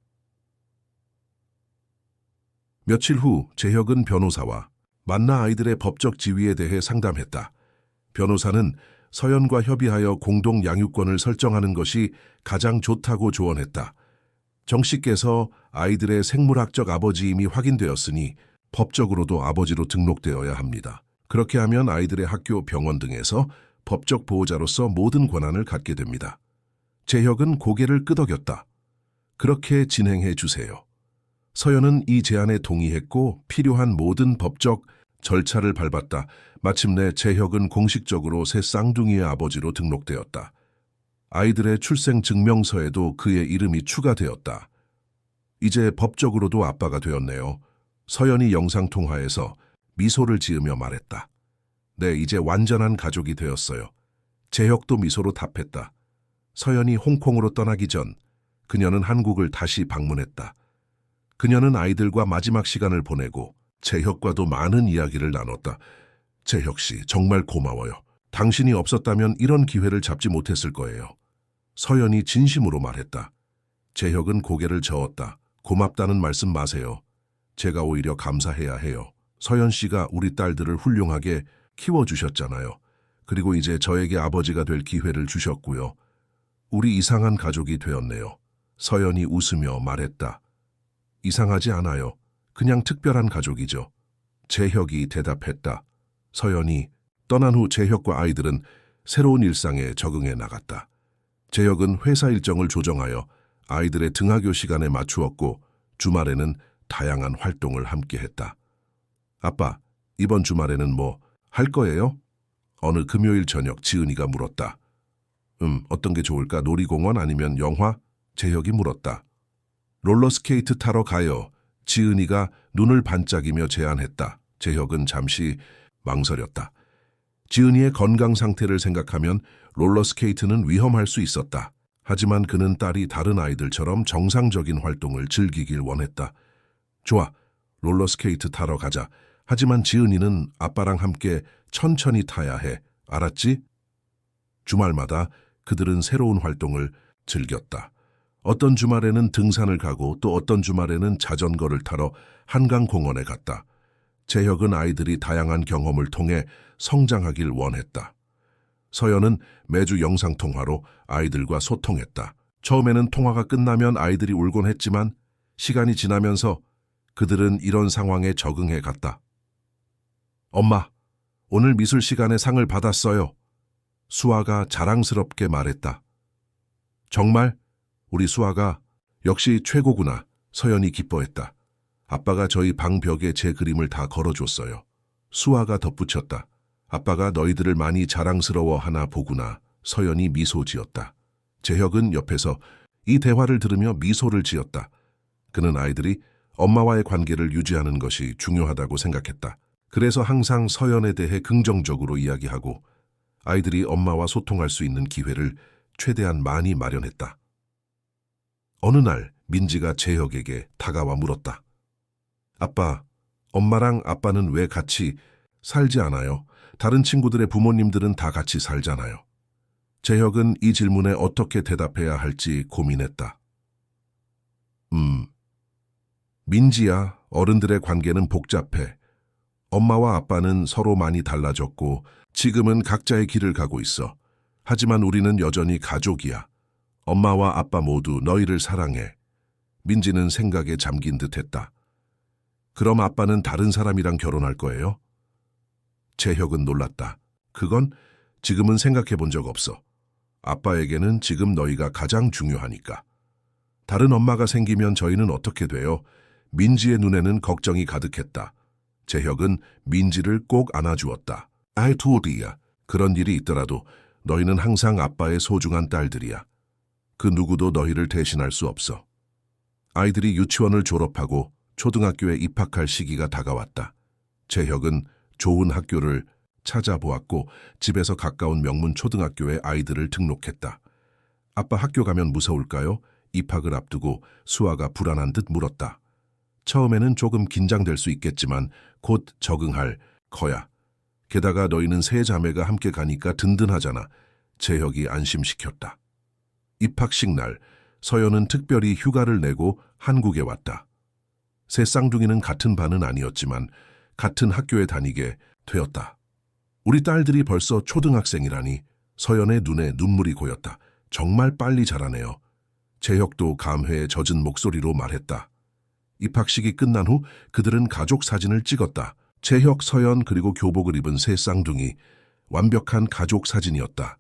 며칠 후 재혁은 변호사와 만나 아이들의 법적 지위에 대해 상담했다. 변호사는 서연과 협의하여 공동 양육권을 설정하는 것이 가장 좋다고 조언했다. 정 씨께서 아이들의 생물학적 아버지임이 확인되었으니 법적으로도 아버지로 등록되어야 합니다. 그렇게 하면 아이들의 학교, 병원 등에서 법적 보호자로서 모든 권한을 갖게 됩니다. 재혁은 고개를 끄덕였다. 그렇게 진행해 주세요. 서연은 이 제안에 동의했고 필요한 모든 법적 절차를 밟았다. 마침내 재혁은 공식적으로 새 쌍둥이의 아버지로 등록되었다. 아이들의 출생 증명서에도 그의 이름이 추가되었다. 이제 법적으로도 아빠가 되었네요. 서연이 영상통화에서 미소를 지으며 말했다. 네, 이제 완전한 가족이 되었어요. 재혁도 미소로 답했다. 서연이 홍콩으로 떠나기 전 그녀는 한국을 다시 방문했다. 그녀는 아이들과 마지막 시간을 보내고 재혁과도 많은 이야기를 나눴다. 재혁 씨, 정말 고마워요. 당신이 없었다면 이런 기회를 잡지 못했을 거예요. 서연이 진심으로 말했다. 재혁은 고개를 저었다. 고맙다는 말씀 마세요. 제가 오히려 감사해야 해요. 서연 씨가 우리 딸들을 훌륭하게 키워주셨잖아요. 그리고 이제 저에게 아버지가 될 기회를 주셨고요. 우리 이상한 가족이 되었네요. 서연이 웃으며 말했다. 이상하지 않아요. 그냥 특별한 가족이죠. 재혁이 대답했다. 서연이 떠난 후 재혁과 아이들은 새로운 일상에 적응해 나갔다. 재혁은 회사 일정을 조정하여 아이들의 등하교 시간에 맞추었고 주말에는 다양한 활동을 함께했다. 아빠, 이번 주말에는 뭐 할 거예요? 어느 금요일 저녁 지은이가 물었다. 어떤 게 좋을까? 놀이공원 아니면 영화? 재혁이 물었다. 롤러스케이트 타러 가요. 지은이가 눈을 반짝이며 제안했다. 재혁은 잠시 망설였다. 지은이의 건강 상태를 생각하면 롤러스케이트는 위험할 수 있었다. 하지만 그는 딸이 다른 아이들처럼 정상적인 활동을 즐기길 원했다. 좋아, 롤러스케이트 타러 가자. 하지만 지은이는 아빠랑 함께 천천히 타야 해. 알았지? 주말마다 그들은 새로운 활동을 즐겼다. 어떤 주말에는 등산을 가고 또 어떤 주말에는 자전거를 타러 한강공원에 갔다. 재혁은 아이들이 다양한 경험을 통해 성장하길 원했다. 서연은 매주 영상통화로 아이들과 소통했다. 처음에는 통화가 끝나면 아이들이 울곤 했지만 시간이 지나면서 그들은 이런 상황에 적응해 갔다. 엄마, 오늘 미술 시간에 상을 받았어요. 수아가 자랑스럽게 말했다. 정말? 우리 수아가 역시 최고구나. 서연이 기뻐했다. 아빠가 저희 방 벽에 제 그림을 다 걸어줬어요. 수아가 덧붙였다. 아빠가 너희들을 많이 자랑스러워하나 보구나. 서연이 미소 지었다. 재혁은 옆에서 이 대화를 들으며 미소를 지었다. 그는 아이들이 엄마와의 관계를 유지하는 것이 중요하다고 생각했다. 그래서 항상 서연에 대해 긍정적으로 이야기하고 아이들이 엄마와 소통할 수 있는 기회를 최대한 많이 마련했다. 어느 날 민지가 재혁에게 다가와 물었다. 아빠, 엄마랑 아빠는 왜 같이 살지 않아요? 다른 친구들의 부모님들은 다 같이 살잖아요. 재혁은 이 질문에 어떻게 대답해야 할지 고민했다. 민지야, 어른들의 관계는 복잡해. 엄마와 아빠는 서로 많이 달라졌고 지금은 각자의 길을 가고 있어. 하지만 우리는 여전히 가족이야. 엄마와 아빠 모두 너희를 사랑해. 민지는 생각에 잠긴 듯했다. 그럼 아빠는 다른 사람이랑 결혼할 거예요? 재혁은 놀랐다. 그건 지금은 생각해 본 적 없어. 아빠에게는 지금 너희가 가장 중요하니까. 다른 엄마가 생기면 저희는 어떻게 돼요? 민지의 눈에는 걱정이 가득했다. 재혁은 민지를 꼭 안아주었다. 아이 투어디야. 그런 일이 있더라도 너희는 항상 아빠의 소중한 딸들이야. 그 누구도 너희를 대신할 수 없어. 아이들이 유치원을 졸업하고 초등학교에 입학할 시기가 다가왔다. 재혁은 좋은 학교를 찾아보았고 집에서 가까운 명문 초등학교에 아이들을 등록했다. 아빠 학교 가면 무서울까요? 입학을 앞두고 수아가 불안한 듯 물었다. 처음에는 조금 긴장될 수 있겠지만 곧 적응할 거야. 게다가 너희는 세 자매가 함께 가니까 든든하잖아. 재혁이 안심시켰다. 입학식 날 서연은 특별히 휴가를 내고 한국에 왔다. 세 쌍둥이는 같은 반은 아니었지만 같은 학교에 다니게 되었다. 우리 딸들이 벌써 초등학생이라니. 서연의 눈에 눈물이 고였다. 정말 빨리 자라네요. 재혁도 감회에 젖은 목소리로 말했다. 입학식이 끝난 후 그들은 가족 사진을 찍었다. 재혁, 서연 그리고 교복을 입은 세 쌍둥이. 완벽한 가족 사진이었다.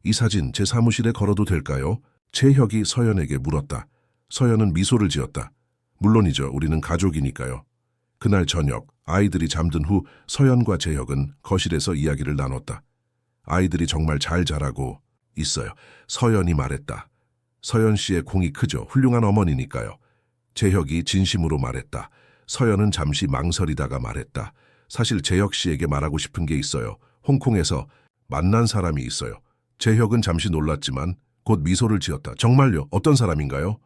이 사진 제 사무실에 걸어도 될까요? 재혁이 서연에게 물었다. 서연은 미소를 지었다. 물론이죠. 우리는 가족이니까요. 그날 저녁 아이들이 잠든 후 서연과 재혁은 거실에서 이야기를 나눴다. 아이들이 정말 잘 자라고 있어요. 서연이 말했다. 서연 씨의 공이 크죠. 훌륭한 어머니니까요. 재혁이 진심으로 말했다. 서연은 잠시 망설이다가 말했다. 사실 재혁 씨에게 말하고 싶은 게 있어요. 홍콩에서 만난 사람이 있어요. 재혁은 잠시 놀랐지만 곧 미소를 지었다. 정말요? 어떤 사람인가요?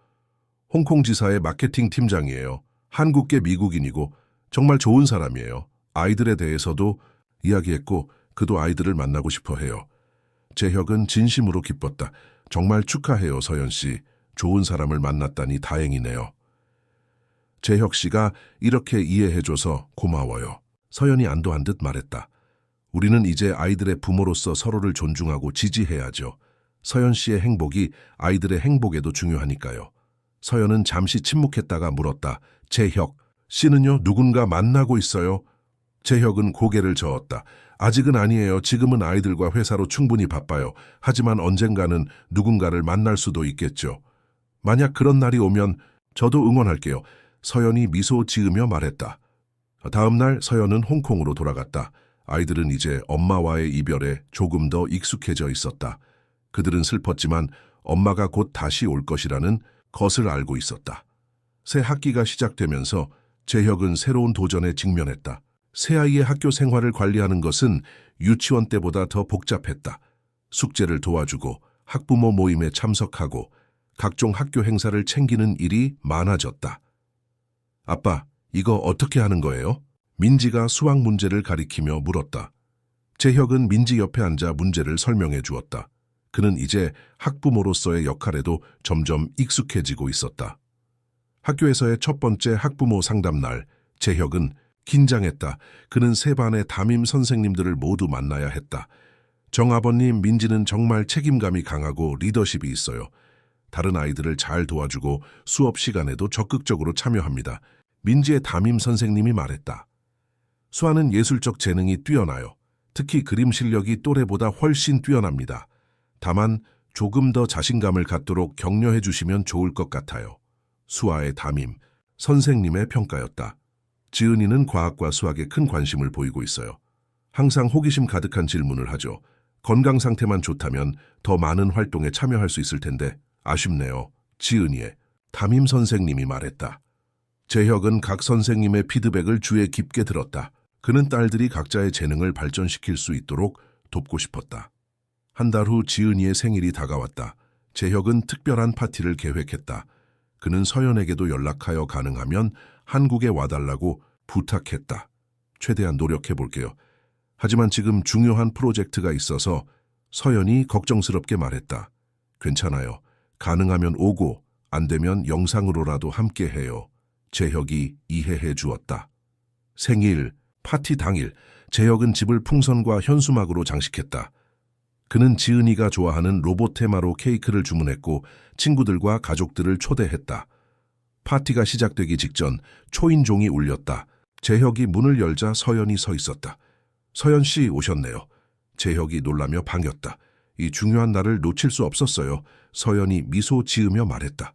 홍콩 지사의 마케팅 팀장이에요. 한국계 미국인이고 정말 좋은 사람이에요. 아이들에 대해서도 이야기했고 그도 아이들을 만나고 싶어 해요. 재혁은 진심으로 기뻤다. 정말 축하해요, 서연 씨. 좋은 사람을 만났다니 다행이네요. 재혁 씨가 이렇게 이해해줘서 고마워요. 서연이 안도한 듯 말했다. 우리는 이제 아이들의 부모로서 서로를 존중하고 지지해야죠. 서연 씨의 행복이 아이들의 행복에도 중요하니까요. 서연은 잠시 침묵했다가 물었다. 재혁 씨는요? 누군가 만나고 있어요? 재혁은 고개를 저었다. 아직은 아니에요. 지금은 아이들과 회사로 충분히 바빠요. 하지만 언젠가는 누군가를 만날 수도 있겠죠. 만약 그런 날이 오면 저도 응원할게요. 서연이 미소 지으며 말했다. 다음 날 서연은 홍콩으로 돌아갔다. 아이들은 이제 엄마와의 이별에 조금 더 익숙해져 있었다. 그들은 슬펐지만 엄마가 곧 다시 올 것이라는 것을 알고 있었다. 새 학기가 시작되면서 재혁은 새로운 도전에 직면했다. 새아이의 학교 생활을 관리하는 것은 유치원 때보다 더 복잡했다. 숙제를 도와주고 학부모 모임에 참석하고 각종 학교 행사를 챙기는 일이 많아졌다. 아빠, 이거 어떻게 하는 거예요? 민지가 수학 문제를 가리키며 물었다. 재혁은 민지 옆에 앉아 문제를 설명해 주었다. 그는 이제 학부모로서의 역할에도 점점 익숙해지고 있었다. 학교에서의 첫 번째 학부모 상담 날, 재혁은 긴장했다. 그는 세 반의 담임 선생님들을 모두 만나야 했다. 정아버님, 민지는 정말 책임감이 강하고 리더십이 있어요. 다른 아이들을 잘 도와주고 수업 시간에도 적극적으로 참여합니다. 민지의 담임 선생님이 말했다. 수아는 예술적 재능이 뛰어나요. 특히 그림 실력이 또래보다 훨씬 뛰어납니다. 다만 조금 더 자신감을 갖도록 격려해 주시면 좋을 것 같아요. 수아의 담임, 선생님의 평가였다. 지은이는 과학과 수학에 큰 관심을 보이고 있어요. 항상 호기심 가득한 질문을 하죠. 건강 상태만 좋다면 더 많은 활동에 참여할 수 있을 텐데 아쉽네요. 지은이의 담임 선생님이 말했다. 재혁은 각 선생님의 피드백을 주에 깊게 들었다. 그는 딸들이 각자의 재능을 발전시킬 수 있도록 돕고 싶었다. 한 달 후 지은이의 생일이 다가왔다. 재혁은 특별한 파티를 계획했다. 그는 서연에게도 연락하여 가능하면 한국에 와달라고 부탁했다. 최대한 노력해볼게요. 하지만 지금 중요한 프로젝트가 있어서 서연이 걱정스럽게 말했다. 괜찮아요. 가능하면 오고 안 되면 영상으로라도 함께해요. 재혁이 이해해 주었다. 생일, 파티 당일, 재혁은 집을 풍선과 현수막으로 장식했다. 그는 지은이가 좋아하는 로봇 테마로 케이크를 주문했고 친구들과 가족들을 초대했다. 파티가 시작되기 직전 초인종이 울렸다. 재혁이 문을 열자 서연이 서 있었다. 서연 씨 오셨네요. 재혁이 놀라며 반겼다. 이 중요한 날을 놓칠 수 없었어요. 서연이 미소 지으며 말했다.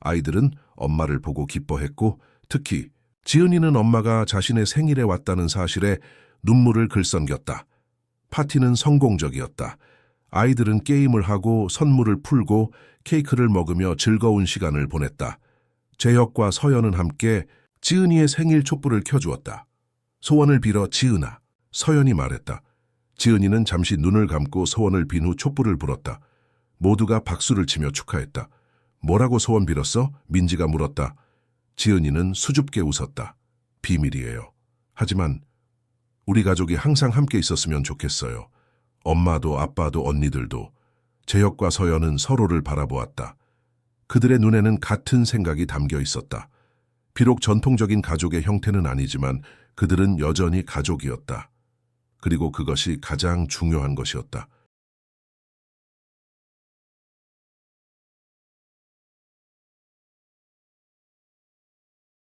아이들은 엄마를 보고 기뻐했고 특히 지은이는 엄마가 자신의 생일에 왔다는 사실에 눈물을 글썽겼다. 파티는 성공적이었다. 아이들은 게임을 하고 선물을 풀고 케이크를 먹으며 즐거운 시간을 보냈다. 재혁과 서연은 함께 지은이의 생일 촛불을 켜주었다. 소원을 빌어 지은아, 서연이 말했다. 지은이는 잠시 눈을 감고 소원을 빈 후 촛불을 불었다. 모두가 박수를 치며 축하했다. 뭐라고 소원 빌었어? 민지가 물었다. 지은이는 수줍게 웃었다. 비밀이에요. 하지만 우리 가족이 항상 함께 있었으면 좋겠어요. 엄마도 아빠도 언니들도. 재혁과 서연은 서로를 바라보았다. 그들의 눈에는 같은 생각이 담겨 있었다. 비록 전통적인 가족의 형태는 아니지만 그들은 여전히 가족이었다. 그리고 그것이 가장 중요한 것이었다.